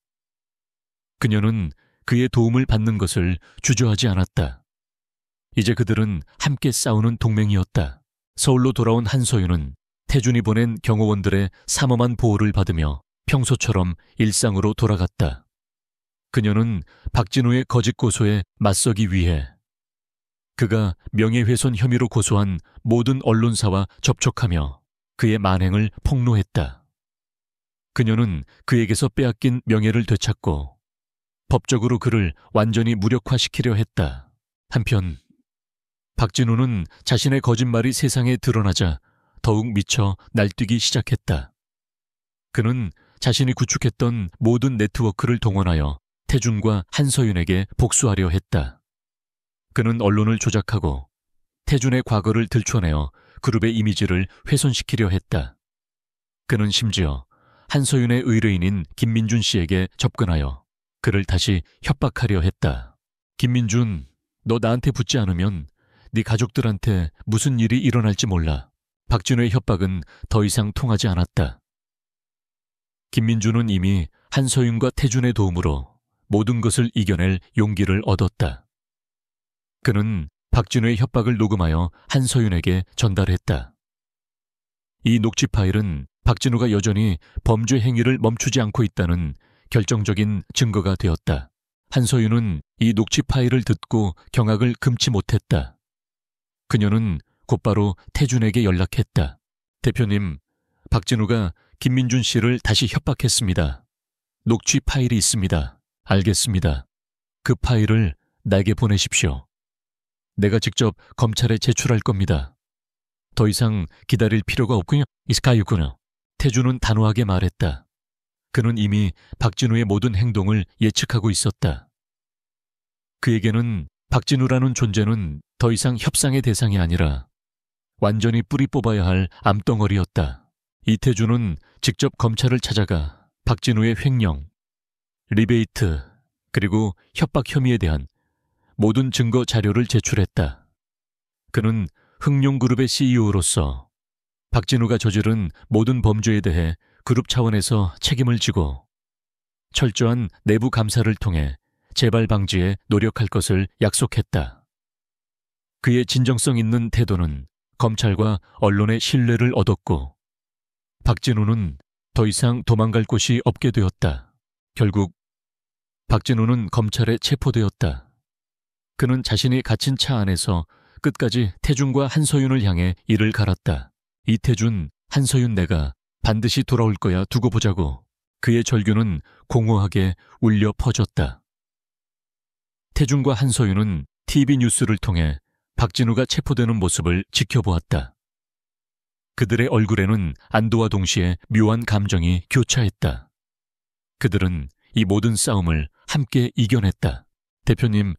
그녀는 그의 도움을 받는 것을 주저하지 않았다. 이제 그들은 함께 싸우는 동맹이었다. 서울로 돌아온 한서윤은 태준이 보낸 경호원들의 삼엄한 보호를 받으며 평소처럼 일상으로 돌아갔다. 그녀는 박진우의 거짓 고소에 맞서기 위해 그가 명예훼손 혐의로 고소한 모든 언론사와 접촉하며 그의 만행을 폭로했다. 그녀는 그에게서 빼앗긴 명예를 되찾고 법적으로 그를 완전히 무력화시키려 했다. 한편 박진우는 자신의 거짓말이 세상에 드러나자 더욱 미쳐 날뛰기 시작했다. 그는 자신이 구축했던 모든 네트워크를 동원하여 태준과 한서윤에게 복수하려 했다. 그는 언론을 조작하고 태준의 과거를 들춰내어 그룹의 이미지를 훼손시키려 했다. 그는 심지어 한서윤의 의뢰인인 김민준 씨에게 접근하여 그를 다시 협박하려 했다. 김민준, 너 나한테 붙지 않으면 네 가족들한테 무슨 일이 일어날지 몰라. 박진우의 협박은 더 이상 통하지 않았다. 김민준은 이미 한서윤과 태준의 도움으로 모든 것을 이겨낼 용기를 얻었다. 그는 박진우의 협박을 녹음하여 한서윤에게 전달했다. 이 녹취 파일은 박진우가 여전히 범죄 행위를 멈추지 않고 있다는 결정적인 증거가 되었다. 한서윤은 이 녹취 파일을 듣고 경악을 금치 못했다. 그녀는 곧바로 태준에게 연락했다. 대표님, 박진우가 김민준 씨를 다시 협박했습니다. 녹취 파일이 있습니다. 알겠습니다. 그 파일을 나에게 보내십시오. 내가 직접 검찰에 제출할 겁니다. 더 이상 기다릴 필요가 없군요. 이스카이군요. 태준은 단호하게 말했다. 그는 이미 박진우의 모든 행동을 예측하고 있었다. 그에게는 박진우라는 존재는 더 이상 협상의 대상이 아니라 완전히 뿌리 뽑아야 할 암덩어리였다. 이태준은 직접 검찰을 찾아가 박진우의 횡령, 리베이트, 그리고 협박 혐의에 대한 모든 증거 자료를 제출했다. 그는 흥룡그룹의 CEO로서 박진우가 저지른 모든 범죄에 대해 그룹 차원에서 책임을 지고 철저한 내부 감사를 통해 재발 방지에 노력할 것을 약속했다. 그의 진정성 있는 태도는 검찰과 언론의 신뢰를 얻었고 박진우는 더 이상 도망갈 곳이 없게 되었다. 결국 박진우는 검찰에 체포되었다. 그는 자신이 갇힌 차 안에서 끝까지 태준과 한서윤을 향해 이를 갈았다. 이태준, 한서윤 내가 반드시 돌아올 거야 두고 보자고. 그의 절규는 공허하게 울려 퍼졌다. 태준과 한서윤은 TV 뉴스를 통해 박진우가 체포되는 모습을 지켜보았다. 그들의 얼굴에는 안도와 동시에 묘한 감정이 교차했다. 그들은 이 모든 싸움을 함께 이겨냈다. 대표님,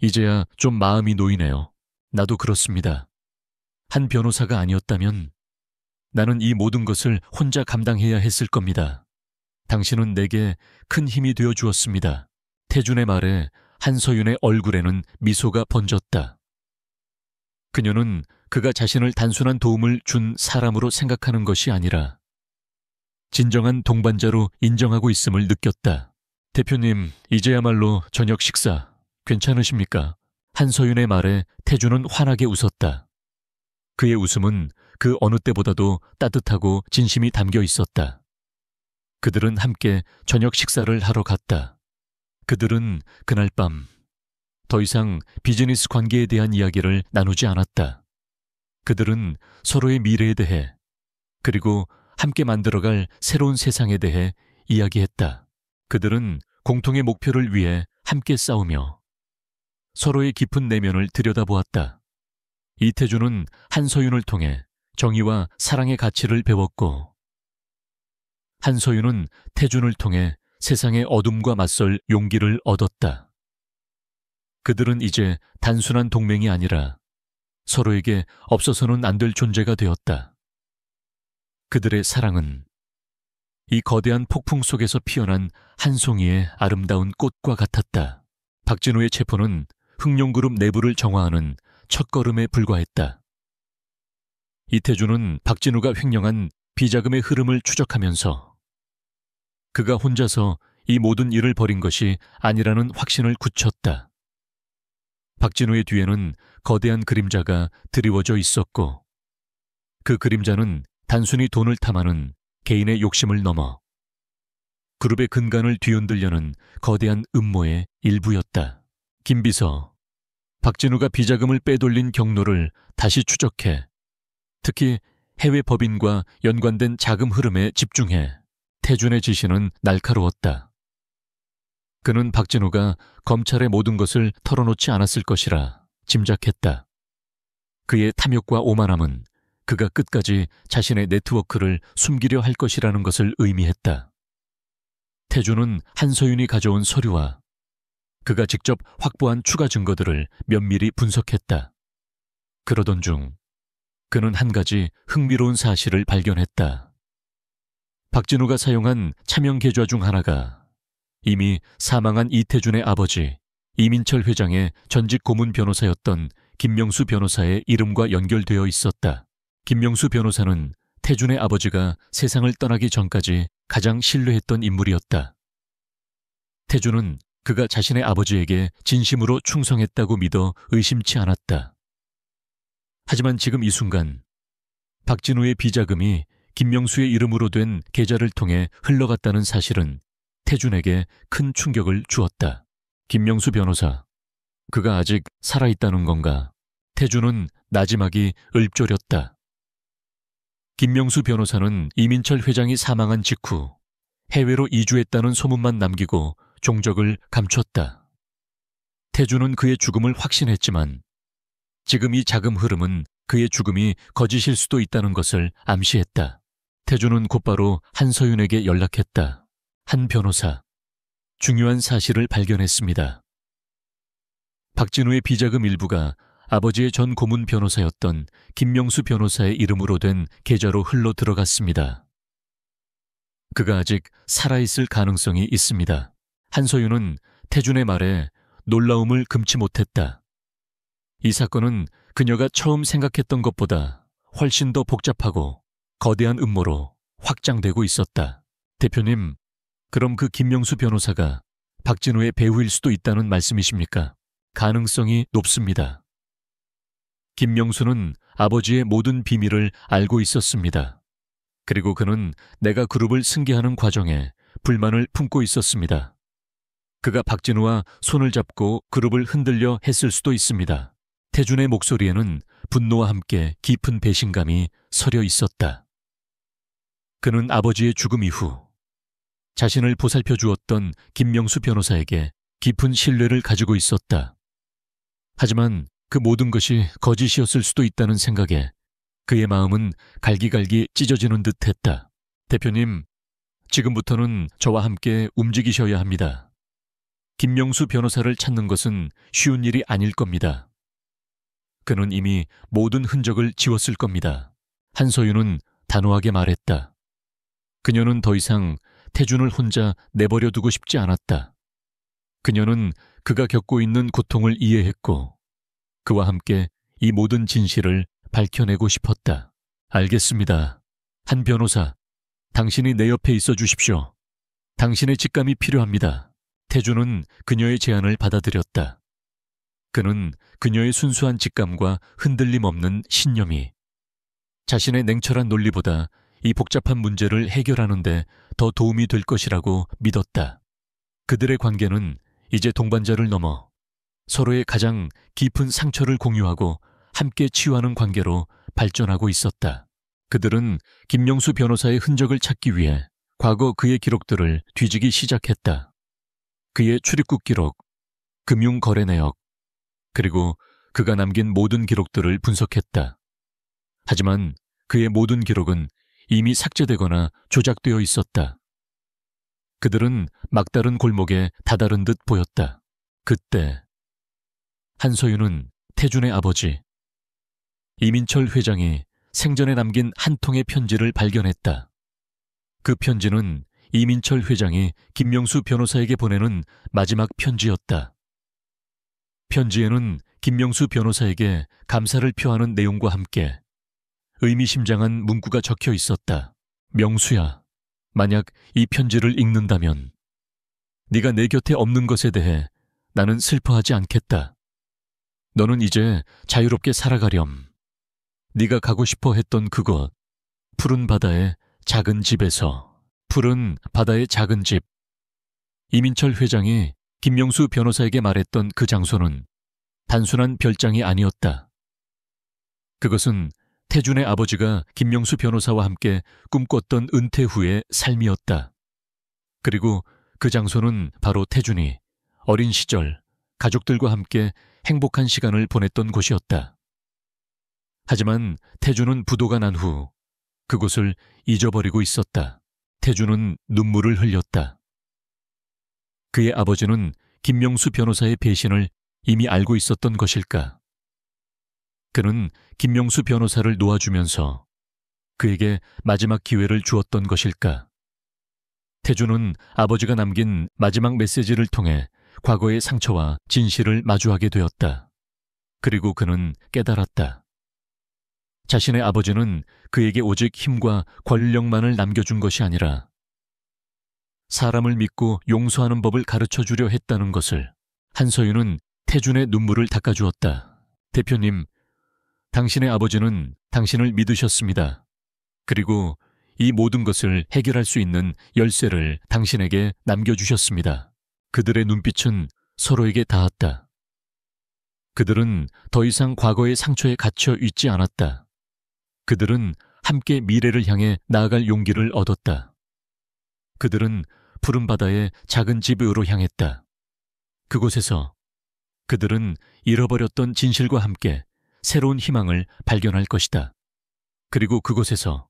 이제야 좀 마음이 놓이네요. 나도 그렇습니다. 한 변호사가 아니었다면 나는 이 모든 것을 혼자 감당해야 했을 겁니다. 당신은 내게 큰 힘이 되어 주었습니다. 태준의 말에 한서윤의 얼굴에는 미소가 번졌다. 그녀는 그가 자신을 단순한 도움을 준 사람으로 생각하는 것이 아니라 진정한 동반자로 인정하고 있음을 느꼈다. 대표님, 이제야말로 저녁 식사 괜찮으십니까? 한서윤의 말에 태준은 환하게 웃었다. 그의 웃음은 그 어느 때보다도 따뜻하고 진심이 담겨 있었다. 그들은 함께 저녁 식사를 하러 갔다. 그들은 그날 밤 더 이상 비즈니스 관계에 대한 이야기를 나누지 않았다. 그들은 서로의 미래에 대해 그리고 함께 만들어갈 새로운 세상에 대해 이야기했다. 그들은 공통의 목표를 위해 함께 싸우며 서로의 깊은 내면을 들여다보았다. 이태준은 한서윤을 통해 정의와 사랑의 가치를 배웠고 한서윤은 태준을 통해 세상의 어둠과 맞설 용기를 얻었다. 그들은 이제 단순한 동맹이 아니라 서로에게 없어서는 안 될 존재가 되었다. 그들의 사랑은 이 거대한 폭풍 속에서 피어난 한 송이의 아름다운 꽃과 같았다. 박진우의 체포는 흥룡그룹 내부를 정화하는 첫걸음에 불과했다. 이태준은 박진우가 횡령한 비자금의 흐름을 추적하면서 그가 혼자서 이 모든 일을 벌인 것이 아니라는 확신을 굳혔다. 박진우의 뒤에는 거대한 그림자가 드리워져 있었고 그 그림자는 단순히 돈을 탐하는 개인의 욕심을 넘어 그룹의 근간을 뒤흔들려는 거대한 음모의 일부였다. 김비서, 박진우가 비자금을 빼돌린 경로를 다시 추적해 특히 해외 법인과 연관된 자금 흐름에 집중해 태준의 지시는 날카로웠다. 그는 박진우가 검찰의 모든 것을 털어놓지 않았을 것이라 짐작했다. 그의 탐욕과 오만함은 그가 끝까지 자신의 네트워크를 숨기려 할 것이라는 것을 의미했다. 태준은 한서윤이 가져온 서류와 그가 직접 확보한 추가 증거들을 면밀히 분석했다. 그러던 중 그는 한 가지 흥미로운 사실을 발견했다. 박진우가 사용한 차명 계좌 중 하나가 이미 사망한 이태준의 아버지 이민철 회장의 전직 고문 변호사였던 김명수 변호사의 이름과 연결되어 있었다. 김명수 변호사는 태준의 아버지가 세상을 떠나기 전까지 가장 신뢰했던 인물이었다. 태준은 그가 자신의 아버지에게 진심으로 충성했다고 믿어 의심치 않았다. 하지만 지금 이 순간 박진우의 비자금이 김명수의 이름으로 된 계좌를 통해 흘러갔다는 사실은 태준에게 큰 충격을 주었다. 김명수 변호사, 그가 아직 살아있다는 건가? 태준은 나지막이 읊조렸다. 김명수 변호사는 이민철 회장이 사망한 직후 해외로 이주했다는 소문만 남기고 종적을 감췄다. 태준은 그의 죽음을 확신했지만 지금 이 자금 흐름은 그의 죽음이 거짓일 수도 있다는 것을 암시했다. 태준은 곧바로 한서윤에게 연락했다. 한 변호사, 중요한 사실을 발견했습니다. 박진우의 비자금 일부가 아버지의 전 고문 변호사였던 김명수 변호사의 이름으로 된 계좌로 흘러 들어갔습니다. 그가 아직 살아있을 가능성이 있습니다. 한서윤은 태준의 말에 놀라움을 금치 못했다. 이 사건은 그녀가 처음 생각했던 것보다 훨씬 더 복잡하고 거대한 음모로 확장되고 있었다. 대표님, 그럼 그 김명수 변호사가 박진우의 배우일 수도 있다는 말씀이십니까? 가능성이 높습니다. 김명수는 아버지의 모든 비밀을 알고 있었습니다. 그리고 그는 내가 그룹을 승계하는 과정에 불만을 품고 있었습니다. 그가 박진우와 손을 잡고 그룹을 흔들려 했을 수도 있습니다. 태준의 목소리에는 분노와 함께 깊은 배신감이 서려 있었다. 그는 아버지의 죽음 이후 자신을 보살펴 주었던 김명수 변호사에게 깊은 신뢰를 가지고 있었다. 하지만 그 모든 것이 거짓이었을 수도 있다는 생각에 그의 마음은 갈기갈기 찢어지는 듯했다. 대표님, 지금부터는 저와 함께 움직이셔야 합니다. 김명수 변호사를 찾는 것은 쉬운 일이 아닐 겁니다. 그는 이미 모든 흔적을 지웠을 겁니다. 한서윤은 단호하게 말했다. 그녀는 더 이상 태준을 혼자 내버려 두고 싶지 않았다. 그녀는 그가 겪고 있는 고통을 이해했고 그와 함께 이 모든 진실을 밝혀내고 싶었다. 알겠습니다. 한 변호사, 당신이 내 옆에 있어 주십시오. 당신의 직감이 필요합니다. 태준은 그녀의 제안을 받아들였다. 그는 그녀의 순수한 직감과 흔들림 없는 신념이 자신의 냉철한 논리보다 이 복잡한 문제를 해결하는데 더 도움이 될 것이라고 믿었다. 그들의 관계는 이제 동반자를 넘어 서로의 가장 깊은 상처를 공유하고 함께 치유하는 관계로 발전하고 있었다. 그들은 김명수 변호사의 흔적을 찾기 위해 과거 그의 기록들을 뒤지기 시작했다. 그의 출입국 기록, 금융거래 내역, 그리고 그가 남긴 모든 기록들을 분석했다. 하지만 그의 모든 기록은 이미 삭제되거나 조작되어 있었다. 그들은 막다른 골목에 다다른 듯 보였다. 그때 한서윤은 태준의 아버지 이민철 회장이 생전에 남긴 한 통의 편지를 발견했다. 그 편지는 이민철 회장이 김명수 변호사에게 보내는 마지막 편지였다. 편지에는 김명수 변호사에게 감사를 표하는 내용과 함께 의미심장한 문구가 적혀 있었다. 명수야, 만약 이 편지를 읽는다면 네가 내 곁에 없는 것에 대해 나는 슬퍼하지 않겠다. 너는 이제 자유롭게 살아가렴. 네가 가고 싶어 했던 그곳, 푸른 바다의 작은 집에서. 푸른 바다의 작은 집. 이민철 회장이 김명수 변호사에게 말했던 그 장소는 단순한 별장이 아니었다. 그것은 태준의 아버지가 김명수 변호사와 함께 꿈꿨던 은퇴 후의 삶이었다. 그리고 그 장소는 바로 태준이 어린 시절 가족들과 함께 행복한 시간을 보냈던 곳이었다. 하지만 태준은 부도가 난 후 그곳을 잊어버리고 있었다. 태준은 눈물을 흘렸다. 그의 아버지는 김명수 변호사의 배신을 이미 알고 있었던 것일까? 그는 김명수 변호사를 놓아주면서 그에게 마지막 기회를 주었던 것일까? 태준은 아버지가 남긴 마지막 메시지를 통해 과거의 상처와 진실을 마주하게 되었다. 그리고 그는 깨달았다. 자신의 아버지는 그에게 오직 힘과 권력만을 남겨준 것이 아니라 사람을 믿고 용서하는 법을 가르쳐주려 했다는 것을. 한서윤은 태준의 눈물을 닦아주었다. 대표님, 당신의 아버지는 당신을 믿으셨습니다. 그리고 이 모든 것을 해결할 수 있는 열쇠를 당신에게 남겨주셨습니다. 그들의 눈빛은 서로에게 닿았다. 그들은 더 이상 과거의 상처에 갇혀 있지 않았다. 그들은 함께 미래를 향해 나아갈 용기를 얻었다. 그들은 푸른 바다의 작은 집으로 향했다. 그곳에서 그들은 잃어버렸던 진실과 함께 새로운 희망을 발견할 것이다. 그리고 그곳에서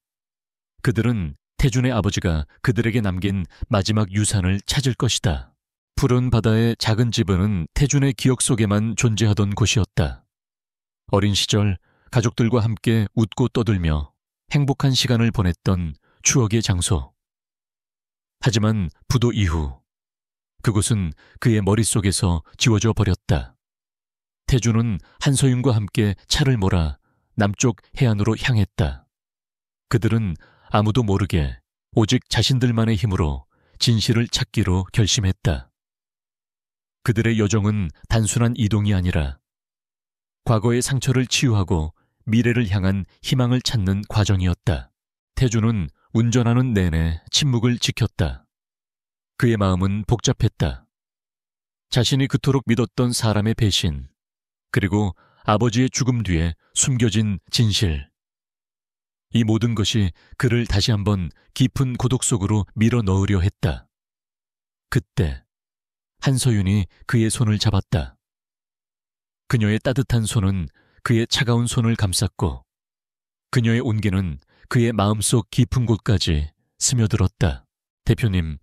그들은 태준의 아버지가 그들에게 남긴 마지막 유산을 찾을 것이다. 푸른 바다의 작은 집은 태준의 기억 속에만 존재하던 곳이었다. 어린 시절 가족들과 함께 웃고 떠들며 행복한 시간을 보냈던 추억의 장소. 하지만 부도 이후 그곳은 그의 머릿속에서 지워져 버렸다. 태준은 한서윤과 함께 차를 몰아 남쪽 해안으로 향했다. 그들은 아무도 모르게 오직 자신들만의 힘으로 진실을 찾기로 결심했다. 그들의 여정은 단순한 이동이 아니라 과거의 상처를 치유하고 미래를 향한 희망을 찾는 과정이었다. 태준은 운전하는 내내 침묵을 지켰다. 그의 마음은 복잡했다. 자신이 그토록 믿었던 사람의 배신, 그리고 아버지의 죽음 뒤에 숨겨진 진실. 이 모든 것이 그를 다시 한번 깊은 고독 속으로 밀어 넣으려 했다. 그때 한서윤이 그의 손을 잡았다. 그녀의 따뜻한 손은 그의 차가운 손을 감쌌고 그녀의 온기는 그의 마음속 깊은 곳까지 스며들었다. 대표님,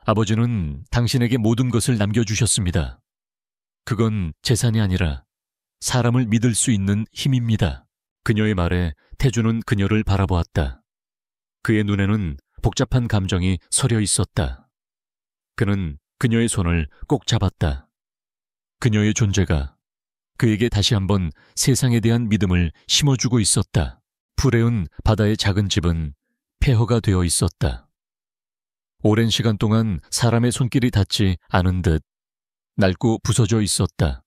아버지는 당신에게 모든 것을 남겨주셨습니다. 그건 재산이 아니라 사람을 믿을 수 있는 힘입니다. 그녀의 말에 태준은 그녀를 바라보았다. 그의 눈에는 복잡한 감정이 서려 있었다. 그는 그녀의 손을 꼭 잡았다. 그녀의 존재가 그에게 다시 한번 세상에 대한 믿음을 심어주고 있었다. 푸레운 바다의 작은 집은 폐허가 되어 있었다. 오랜 시간 동안 사람의 손길이 닿지 않은 듯 낡고 부서져 있었다.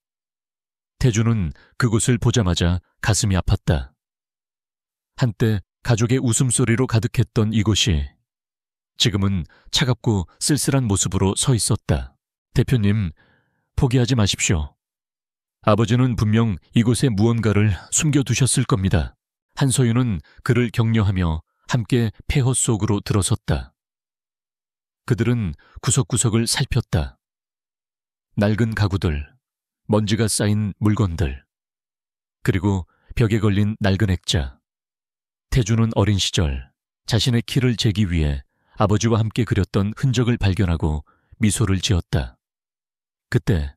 태준은 그곳을 보자마자 가슴이 아팠다. 한때 가족의 웃음소리로 가득했던 이곳이 지금은 차갑고 쓸쓸한 모습으로 서 있었다. 대표님, 포기하지 마십시오. 아버지는 분명 이곳에 무언가를 숨겨두셨을 겁니다. 한서윤은 그를 격려하며 함께 폐허 속으로 들어섰다. 그들은 구석구석을 살폈다. 낡은 가구들, 먼지가 쌓인 물건들, 그리고 벽에 걸린 낡은 액자. 태준은 어린 시절 자신의 키를 재기 위해 아버지와 함께 그렸던 흔적을 발견하고 미소를 지었다. 그때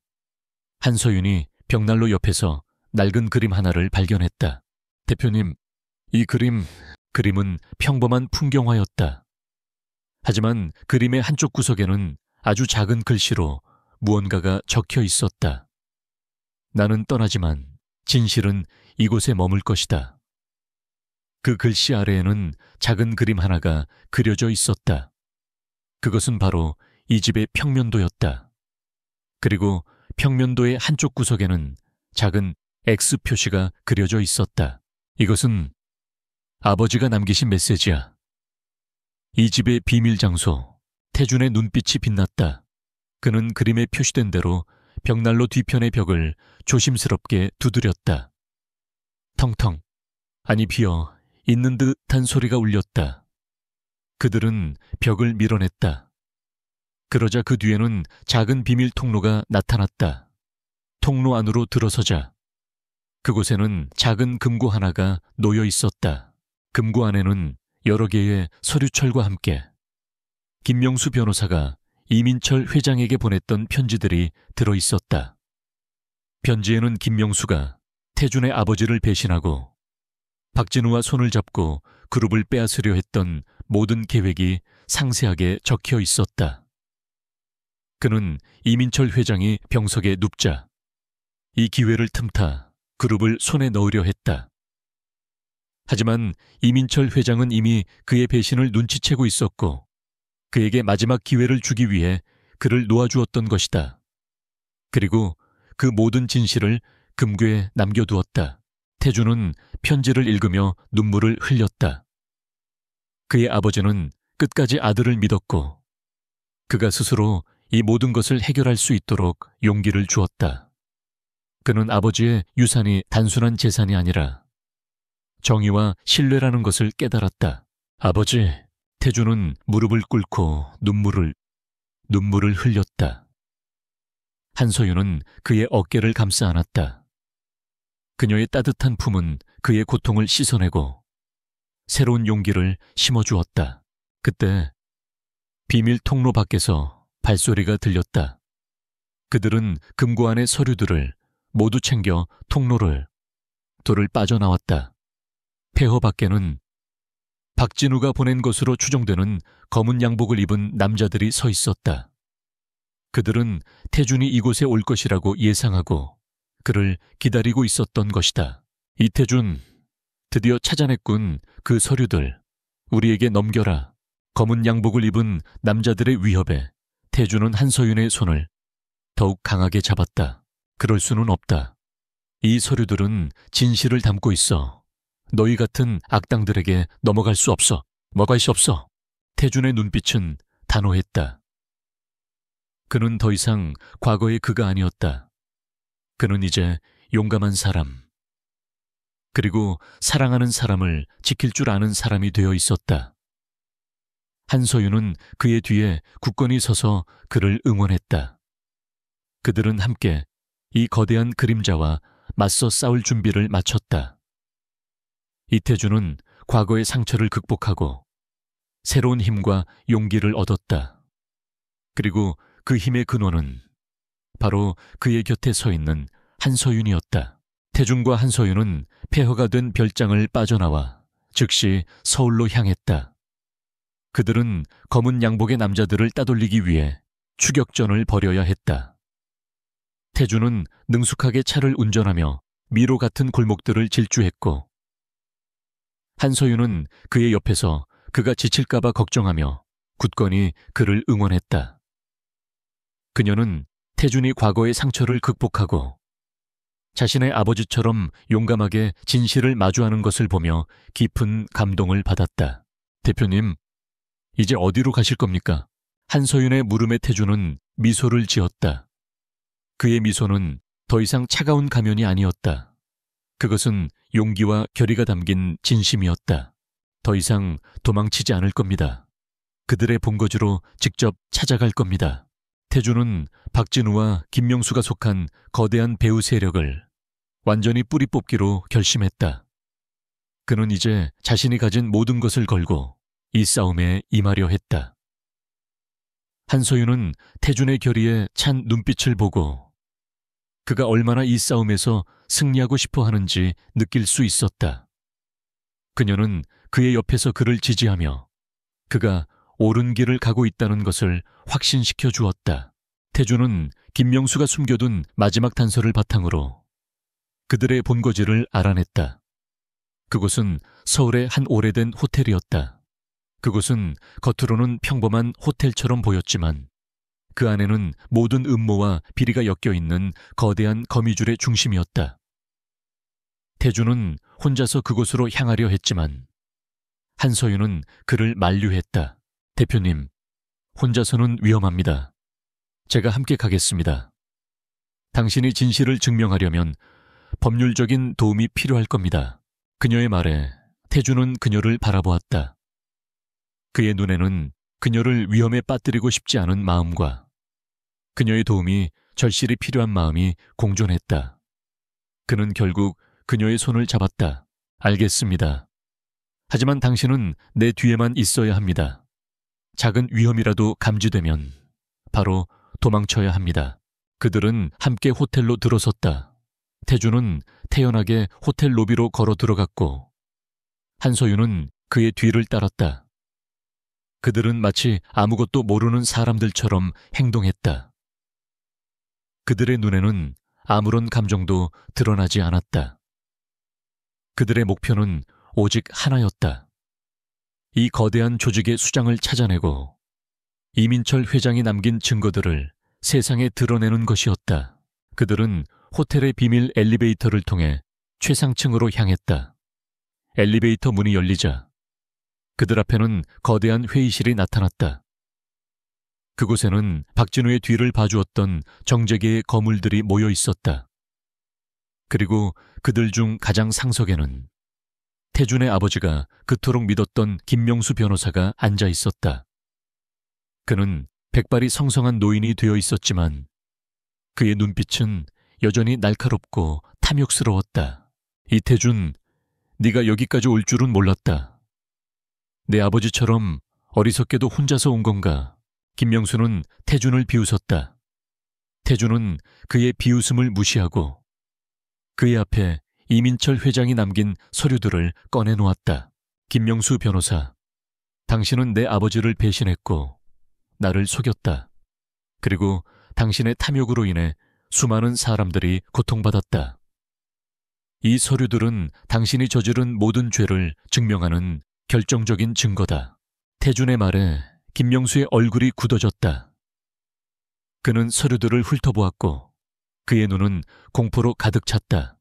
한서윤이 벽난로 옆에서 낡은 그림 하나를 발견했다. 대표님, 이 그림은 평범한 풍경화였다. 하지만 그림의 한쪽 구석에는 아주 작은 글씨로 무언가가 적혀 있었다. 나는 떠나지만 진실은 이곳에 머물 것이다. 그 글씨 아래에는 작은 그림 하나가 그려져 있었다. 그것은 바로 이 집의 평면도였다. 그리고 평면도의 한쪽 구석에는 작은 X 표시가 그려져 있었다. 이것은 아버지가 남기신 메시지야. 이 집의 비밀 장소. 태준의 눈빛이 빛났다. 그는 그림에 표시된 대로 벽난로 뒤편의 벽을 조심스럽게 두드렸다. 텅텅, 아니 비어 있는 듯한 소리가 울렸다. 그들은 벽을 밀어냈다. 그러자 그 뒤에는 작은 비밀 통로가 나타났다. 통로 안으로 들어서자 그곳에는 작은 금고 하나가 놓여 있었다. 금고 안에는 여러 개의 서류철과 함께 김명수 변호사가 이민철 회장에게 보냈던 편지들이 들어 있었다. 편지에는 김명수가 태준의 아버지를 배신하고 박진우와 손을 잡고 그룹을 빼앗으려 했던 모든 계획이 상세하게 적혀 있었다. 그는 이민철 회장이 병석에 눕자 이 기회를 틈타 그룹을 손에 넣으려 했다. 하지만 이민철 회장은 이미 그의 배신을 눈치채고 있었고 그에게 마지막 기회를 주기 위해 그를 놓아주었던 것이다. 그리고 그 모든 진실을 금괴에 남겨두었다. 태준은 편지를 읽으며 눈물을 흘렸다. 그의 아버지는 끝까지 아들을 믿었고 그가 스스로 이 모든 것을 해결할 수 있도록 용기를 주었다. 그는 아버지의 유산이 단순한 재산이 아니라 정의와 신뢰라는 것을 깨달았다. 아버지, 태준은 무릎을 꿇고 눈물을 흘렸다. 한서윤은 그의 어깨를 감싸 안았다. 그녀의 따뜻한 품은 그의 고통을 씻어내고 새로운 용기를 심어주었다. 그때 비밀 통로 밖에서 발소리가 들렸다. 그들은 금고 안의 서류들을 모두 챙겨 돌을 빠져나왔다. 폐허 밖에는 박진우가 보낸 것으로 추정되는 검은 양복을 입은 남자들이 서 있었다. 그들은 태준이 이곳에 올 것이라고 예상하고 그를 기다리고 있었던 것이다. 이태준, 드디어 찾아냈군. 그 서류들. 우리에게 넘겨라. 검은 양복을 입은 남자들의 위협에 태준은 한서윤의 손을 더욱 강하게 잡았다. 그럴 수는 없다. 이 서류들은 진실을 담고 있어. 너희 같은 악당들에게 넘어갈 수 없어. 먹을 수 없어. 태준의 눈빛은 단호했다. 그는 더 이상 과거의 그가 아니었다. 그는 이제 용감한 사람, 그리고 사랑하는 사람을 지킬 줄 아는 사람이 되어 있었다. 한서윤은 그의 뒤에 굳건히 서서 그를 응원했다. 그들은 함께 이 거대한 그림자와 맞서 싸울 준비를 마쳤다. 이태준은 과거의 상처를 극복하고 새로운 힘과 용기를 얻었다. 그리고 그 힘의 근원은 바로 그의 곁에 서 있는 한서윤이었다. 태준과 한서윤은 폐허가 된 별장을 빠져나와 즉시 서울로 향했다. 그들은 검은 양복의 남자들을 따돌리기 위해 추격전을 벌여야 했다. 태준은 능숙하게 차를 운전하며 미로 같은 골목들을 질주했고 한서윤은 그의 옆에서 그가 지칠까봐 걱정하며 굳건히 그를 응원했다. 그녀는 태준이 과거의 상처를 극복하고 자신의 아버지처럼 용감하게 진실을 마주하는 것을 보며 깊은 감동을 받았다. 대표님, 이제 어디로 가실 겁니까? 한서윤의 물음에 태준은 미소를 지었다. 그의 미소는 더 이상 차가운 가면이 아니었다. 그것은 용기와 결의가 담긴 진심이었다. 더 이상 도망치지 않을 겁니다. 그들의 본거지로 직접 찾아갈 겁니다. 태준은 박진우와 김명수가 속한 거대한 배후 세력을 완전히 뿌리 뽑기로 결심했다. 그는 이제 자신이 가진 모든 것을 걸고 이 싸움에 임하려 했다. 한서윤은 태준의 결의에 찬 눈빛을 보고 그가 얼마나 이 싸움에서 승리하고 싶어 하는지 느낄 수 있었다. 그녀는 그의 옆에서 그를 지지하며 그가 옳은 길을 가고 있다는 것을 확신시켜 주었다. 태준은 김명수가 숨겨둔 마지막 단서를 바탕으로 그들의 본거지를 알아냈다. 그곳은 서울의 한 오래된 호텔이었다. 그곳은 겉으로는 평범한 호텔처럼 보였지만 그 안에는 모든 음모와 비리가 엮여있는 거대한 거미줄의 중심이었다. 태주는 혼자서 그곳으로 향하려 했지만 한서윤은 그를 만류했다. 대표님, 혼자서는 위험합니다. 제가 함께 가겠습니다. 당신이 진실을 증명하려면 법률적인 도움이 필요할 겁니다. 그녀의 말에 태주는 그녀를 바라보았다. 그의 눈에는 그녀를 위험에 빠뜨리고 싶지 않은 마음과 그녀의 도움이 절실히 필요한 마음이 공존했다. 그는 결국 그녀의 손을 잡았다. 알겠습니다. 하지만 당신은 내 뒤에만 있어야 합니다. 작은 위험이라도 감지되면 바로 도망쳐야 합니다. 그들은 함께 호텔로 들어섰다. 태주는 태연하게 호텔 로비로 걸어 들어갔고 한서윤은 그의 뒤를 따랐다. 그들은 마치 아무것도 모르는 사람들처럼 행동했다. 그들의 눈에는 아무런 감정도 드러나지 않았다. 그들의 목표는 오직 하나였다. 이 거대한 조직의 수장을 찾아내고 이민철 회장이 남긴 증거들을 세상에 드러내는 것이었다. 그들은 호텔의 비밀 엘리베이터를 통해 최상층으로 향했다. 엘리베이터 문이 열리자 그들 앞에는 거대한 회의실이 나타났다. 그곳에는 박진우의 뒤를 봐주었던 정재계의 거물들이 모여 있었다. 그리고 그들 중 가장 상석에는 태준의 아버지가 그토록 믿었던 김명수 변호사가 앉아 있었다. 그는 백발이 성성한 노인이 되어 있었지만 그의 눈빛은 여전히 날카롭고 탐욕스러웠다. 이태준, 네가 여기까지 올 줄은 몰랐다. 내 아버지처럼 어리석게도 혼자서 온 건가? 김명수는 태준을 비웃었다. 태준은 그의 비웃음을 무시하고 그의 앞에 이민철 회장이 남긴 서류들을 꺼내놓았다. 김명수 변호사, 당신은 내 아버지를 배신했고 나를 속였다. 그리고 당신의 탐욕으로 인해 수많은 사람들이 고통받았다. 이 서류들은 당신이 저지른 모든 죄를 증명하는 결정적인 증거다. 태준의 말에 김명수의 얼굴이 굳어졌다. 그는 서류들을 훑어보았고 그의 눈은 공포로 가득 찼다.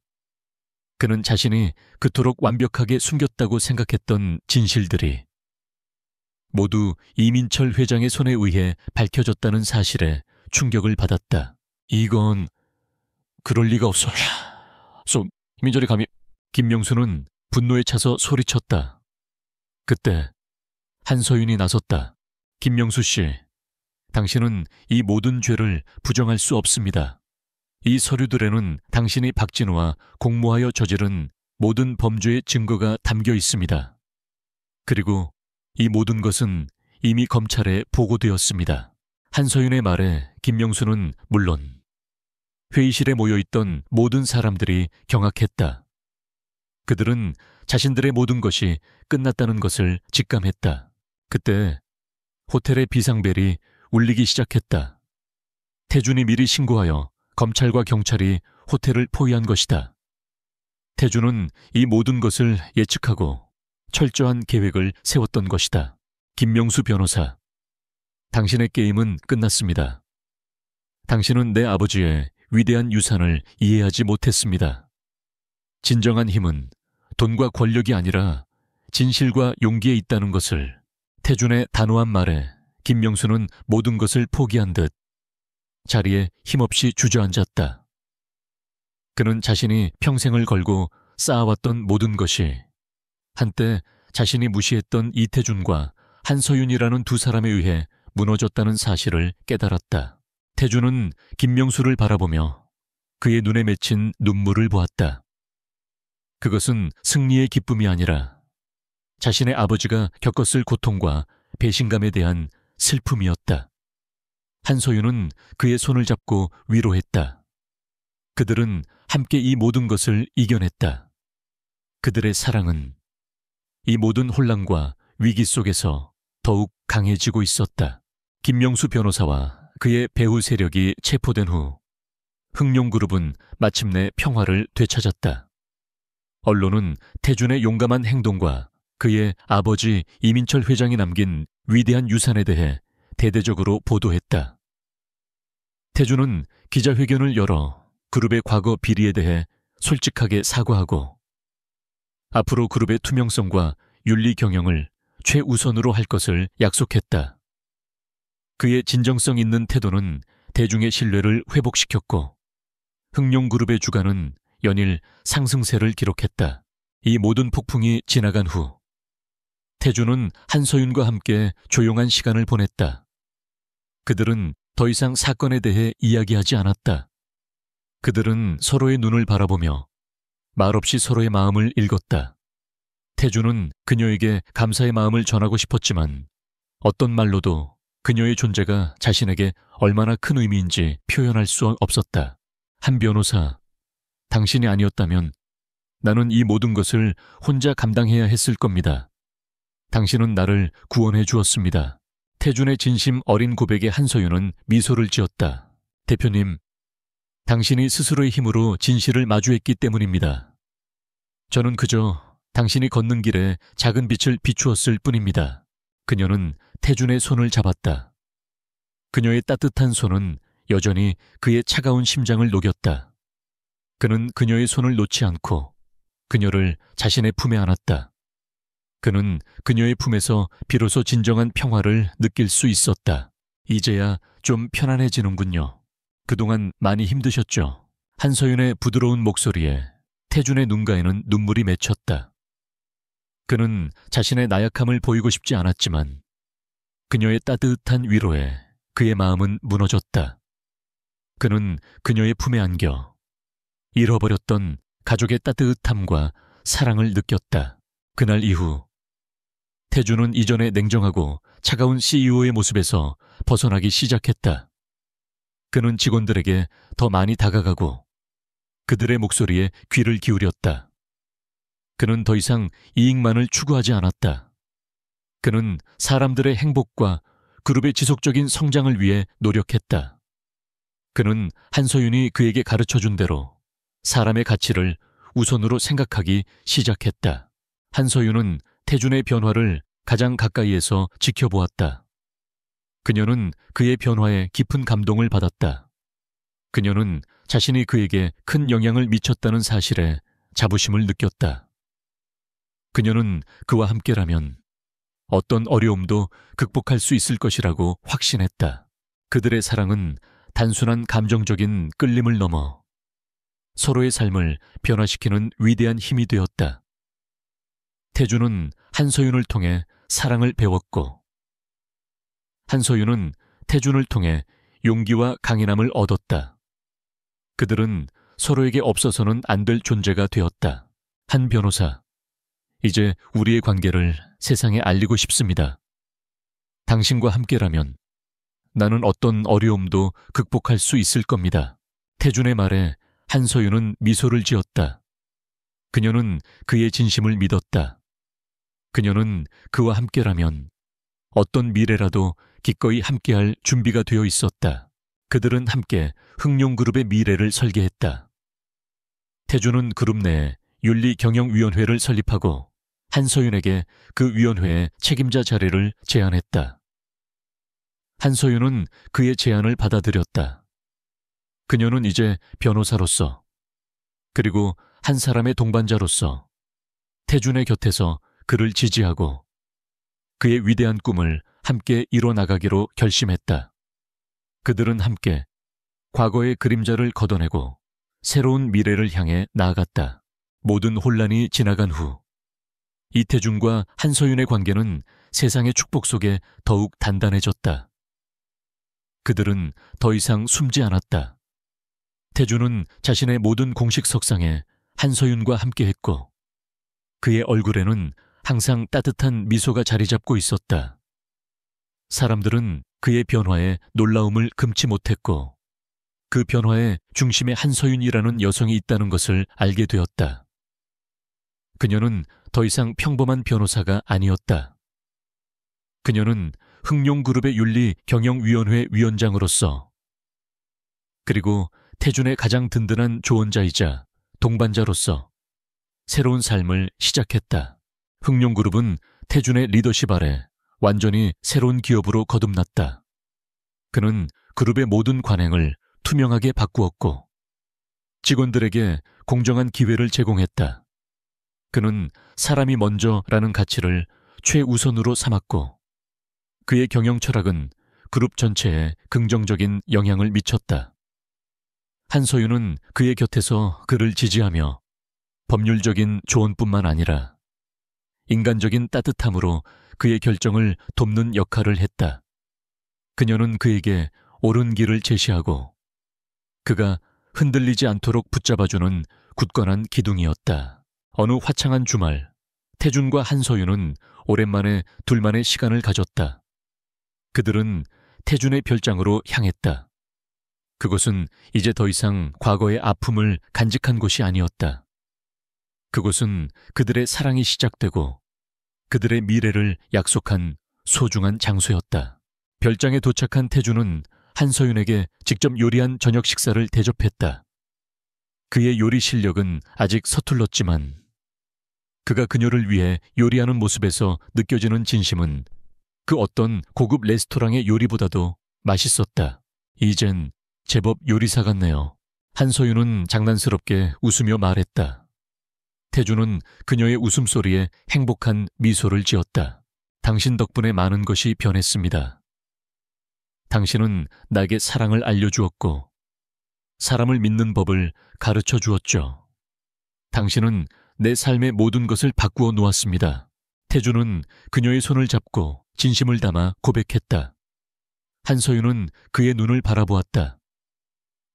그는 자신이 그토록 완벽하게 숨겼다고 생각했던 진실들이 모두 이민철 회장의 손에 의해 밝혀졌다는 사실에 충격을 받았다. 이건 그럴 리가 없어. 이민철이 감히... 김명수는 분노에 차서 소리쳤다. 그때 한서윤이 나섰다. 김명수 씨, 당신은 이 모든 죄를 부정할 수 없습니다. 이 서류들에는 당신이 박진우와 공모하여 저지른 모든 범죄의 증거가 담겨 있습니다. 그리고 이 모든 것은 이미 검찰에 보고되었습니다. 한서윤의 말에 김명수는 물론 회의실에 모여있던 모든 사람들이 경악했다. 그들은 자신들의 모든 것이 끝났다는 것을 직감했다. 그때 호텔의 비상벨이 울리기 시작했다. 태준이 미리 신고하여 검찰과 경찰이 호텔을 포위한 것이다. 태준은 이 모든 것을 예측하고 철저한 계획을 세웠던 것이다. 김명수 변호사, 당신의 게임은 끝났습니다. 당신은 내 아버지의 위대한 유산을 이해하지 못했습니다. 진정한 힘은 돈과 권력이 아니라 진실과 용기에 있다는 것을. 태준의 단호한 말에 김명수는 모든 것을 포기한 듯 자리에 힘없이 주저앉았다. 그는 자신이 평생을 걸고 쌓아왔던 모든 것이 한때 자신이 무시했던 이태준과 한서윤이라는 두 사람에 의해 무너졌다는 사실을 깨달았다. 태준은 김명수를 바라보며 그의 눈에 맺힌 눈물을 보았다. 그것은 승리의 기쁨이 아니라 자신의 아버지가 겪었을 고통과 배신감에 대한 슬픔이었다. 한서윤은 그의 손을 잡고 위로했다. 그들은 함께 이 모든 것을 이겨냈다. 그들의 사랑은 이 모든 혼란과 위기 속에서 더욱 강해지고 있었다. 김명수 변호사와 그의 배후 세력이 체포된 후 흥룡그룹은 마침내 평화를 되찾았다. 언론은 태준의 용감한 행동과 그의 아버지 이민철 회장이 남긴 위대한 유산에 대해 대대적으로 보도했다. 태준은 기자회견을 열어 그룹의 과거 비리에 대해 솔직하게 사과하고 앞으로 그룹의 투명성과 윤리 경영을 최우선으로 할 것을 약속했다. 그의 진정성 있는 태도는 대중의 신뢰를 회복시켰고 흥룡그룹의 주가는 연일 상승세를 기록했다. 이 모든 폭풍이 지나간 후 태준은 한서윤과 함께 조용한 시간을 보냈다. 그들은 더 이상 사건에 대해 이야기하지 않았다. 그들은 서로의 눈을 바라보며 말없이 서로의 마음을 읽었다. 태준은 그녀에게 감사의 마음을 전하고 싶었지만 어떤 말로도 그녀의 존재가 자신에게 얼마나 큰 의미인지 표현할 수 없었다. 한 변호사, 당신이 아니었다면 나는 이 모든 것을 혼자 감당해야 했을 겁니다. 당신은 나를 구원해 주었습니다. 태준의 진심 어린 고백에 한서윤은 미소를 지었다. 대표님, 당신이 스스로의 힘으로 진실을 마주했기 때문입니다. 저는 그저 당신이 걷는 길에 작은 빛을 비추었을 뿐입니다. 그녀는 태준의 손을 잡았다. 그녀의 따뜻한 손은 여전히 그의 차가운 심장을 녹였다. 그는 그녀의 손을 놓지 않고 그녀를 자신의 품에 안았다. 그는 그녀의 품에서 비로소 진정한 평화를 느낄 수 있었다. 이제야 좀 편안해지는군요. 그동안 많이 힘드셨죠? 한서윤의 부드러운 목소리에 태준의 눈가에는 눈물이 맺혔다. 그는 자신의 나약함을 보이고 싶지 않았지만 그녀의 따뜻한 위로에 그의 마음은 무너졌다. 그는 그녀의 품에 안겨 잃어버렸던 가족의 따뜻함과 사랑을 느꼈다. 그날 이후 태준은 이전의 냉정하고 차가운 CEO의 모습에서 벗어나기 시작했다. 그는 직원들에게 더 많이 다가가고 그들의 목소리에 귀를 기울였다. 그는 더 이상 이익만을 추구하지 않았다. 그는 사람들의 행복과 그룹의 지속적인 성장을 위해 노력했다. 그는 한서윤이 그에게 가르쳐준 대로 사람의 가치를 우선으로 생각하기 시작했다. 한서윤은 태준의 변화를 가장 가까이에서 지켜보았다. 그녀는 그의 변화에 깊은 감동을 받았다. 그녀는 자신이 그에게 큰 영향을 미쳤다는 사실에 자부심을 느꼈다. 그녀는 그와 함께라면 어떤 어려움도 극복할 수 있을 것이라고 확신했다. 그들의 사랑은 단순한 감정적인 끌림을 넘어 서로의 삶을 변화시키는 위대한 힘이 되었다. 태준은 한서윤을 통해 사랑을 배웠고 한서윤은 태준을 통해 용기와 강인함을 얻었다. 그들은 서로에게 없어서는 안 될 존재가 되었다. 한 변호사, 이제 우리의 관계를 세상에 알리고 싶습니다. 당신과 함께라면 나는 어떤 어려움도 극복할 수 있을 겁니다. 태준의 말에 한서윤은 미소를 지었다. 그녀는 그의 진심을 믿었다. 그녀는 그와 함께라면 어떤 미래라도 기꺼이 함께할 준비가 되어 있었다. 그들은 함께 흥룡그룹의 미래를 설계했다. 태준은 그룹 내에 윤리경영위원회를 설립하고 한서윤에게 그 위원회의 책임자 자리를 제안했다. 한서윤은 그의 제안을 받아들였다. 그녀는 이제 변호사로서 그리고 한 사람의 동반자로서 태준의 곁에서 그를 지지하고 그의 위대한 꿈을 함께 이뤄나가기로 결심했다. 그들은 함께 과거의 그림자를 걷어내고 새로운 미래를 향해 나아갔다. 모든 혼란이 지나간 후 이태준과 한서윤의 관계는 세상의 축복 속에 더욱 단단해졌다. 그들은 더 이상 숨지 않았다. 태준은 자신의 모든 공식 석상에 한서윤과 함께했고 그의 얼굴에는 항상 따뜻한 미소가 자리 잡고 있었다. 사람들은 그의 변화에 놀라움을 금치 못했고 그 변화의 중심에 한서윤이라는 여성이 있다는 것을 알게 되었다. 그녀는 더 이상 평범한 변호사가 아니었다. 그녀는 흥룡그룹의 윤리경영위원회 위원장으로서 그리고 태준의 가장 든든한 조언자이자 동반자로서 새로운 삶을 시작했다. 흑룡그룹은 태준의 리더십 아래 완전히 새로운 기업으로 거듭났다. 그는 그룹의 모든 관행을 투명하게 바꾸었고 직원들에게 공정한 기회를 제공했다. 그는 사람이 먼저라는 가치를 최우선으로 삼았고 그의 경영 철학은 그룹 전체에 긍정적인 영향을 미쳤다. 한서윤은 그의 곁에서 그를 지지하며 법률적인 조언뿐만 아니라 인간적인 따뜻함으로 그의 결정을 돕는 역할을 했다. 그녀는 그에게 옳은 길을 제시하고 그가 흔들리지 않도록 붙잡아주는 굳건한 기둥이었다. 어느 화창한 주말, 태준과 한서윤은 오랜만에 둘만의 시간을 가졌다. 그들은 태준의 별장으로 향했다. 그곳은 이제 더 이상 과거의 아픔을 간직한 곳이 아니었다. 그곳은 그들의 사랑이 시작되고 그들의 미래를 약속한 소중한 장소였다. 별장에 도착한 태준은 한서윤에게 직접 요리한 저녁 식사를 대접했다. 그의 요리 실력은 아직 서툴렀지만 그가 그녀를 위해 요리하는 모습에서 느껴지는 진심은 그 어떤 고급 레스토랑의 요리보다도 맛있었다. 이젠 제법 요리사 같네요. 한서윤은 장난스럽게 웃으며 말했다. 태준은 그녀의 웃음소리에 행복한 미소를 지었다. 당신 덕분에 많은 것이 변했습니다. 당신은 나에게 사랑을 알려주었고 사람을 믿는 법을 가르쳐 주었죠. 당신은 내 삶의 모든 것을 바꾸어 놓았습니다. 태준은 그녀의 손을 잡고 진심을 담아 고백했다. 한서윤은 그의 눈을 바라보았다.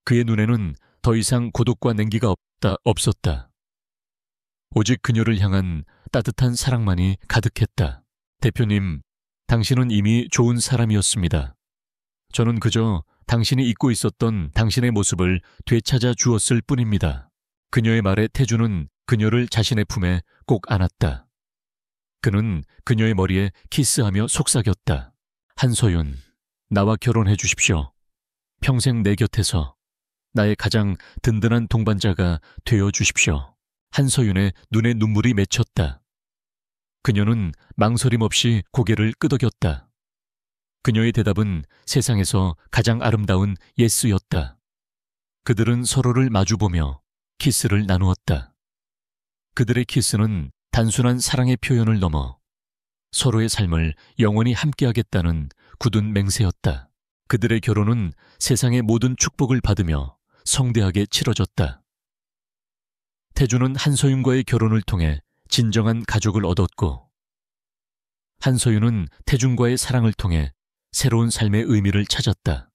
그의 눈에는 더 이상 고독과 냉기가 없었다. 오직 그녀를 향한 따뜻한 사랑만이 가득했다. 대표님, 당신은 이미 좋은 사람이었습니다. 저는 그저 당신이 잊고 있었던 당신의 모습을 되찾아 주었을 뿐입니다. 그녀의 말에 태준은 그녀를 자신의 품에 꼭 안았다. 그는 그녀의 머리에 키스하며 속삭였다. 한서윤, 나와 결혼해 주십시오. 평생 내 곁에서 나의 가장 든든한 동반자가 되어 주십시오. 한서윤의 눈에 눈물이 맺혔다. 그녀는 망설임 없이 고개를 끄덕였다. 그녀의 대답은 세상에서 가장 아름다운 예스였다. 그들은 서로를 마주보며 키스를 나누었다. 그들의 키스는 단순한 사랑의 표현을 넘어 서로의 삶을 영원히 함께하겠다는 굳은 맹세였다. 그들의 결혼은 세상의 모든 축복을 받으며 성대하게 치러졌다. 태준은 한서윤과의 결혼을 통해 진정한 가족을 얻었고 한서윤은 태준과의 사랑을 통해 새로운 삶의 의미를 찾았다.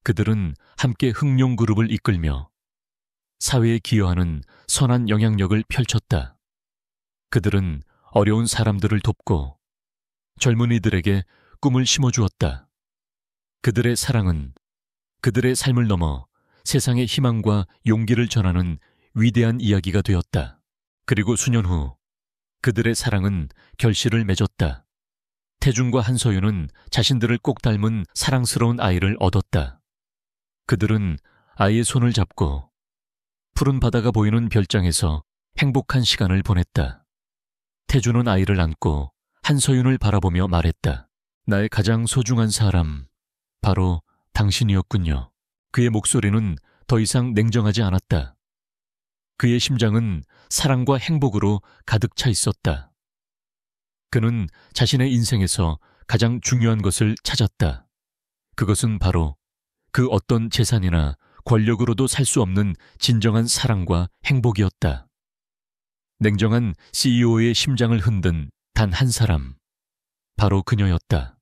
그들은 함께 흑룡그룹을 이끌며 사회에 기여하는 선한 영향력을 펼쳤다. 그들은 어려운 사람들을 돕고 젊은이들에게 꿈을 심어주었다. 그들의 사랑은 그들의 삶을 넘어 세상의 희망과 용기를 전하는 위대한 이야기가 되었다. 그리고 수년 후 그들의 사랑은 결실을 맺었다. 태준과 한서윤은 자신들을 꼭 닮은 사랑스러운 아이를 얻었다. 그들은 아이의 손을 잡고 푸른 바다가 보이는 별장에서 행복한 시간을 보냈다. 태준은 아이를 안고 한서윤을 바라보며 말했다. 나의 가장 소중한 사람, 바로 당신이었군요. 그의 목소리는 더 이상 냉정하지 않았다. 그의 심장은 사랑과 행복으로 가득 차 있었다. 그는 자신의 인생에서 가장 중요한 것을 찾았다. 그것은 바로 그 어떤 재산이나 권력으로도 살 수 없는 진정한 사랑과 행복이었다. 냉정한 CEO의 심장을 흔든 단 한 사람, 바로 그녀였다.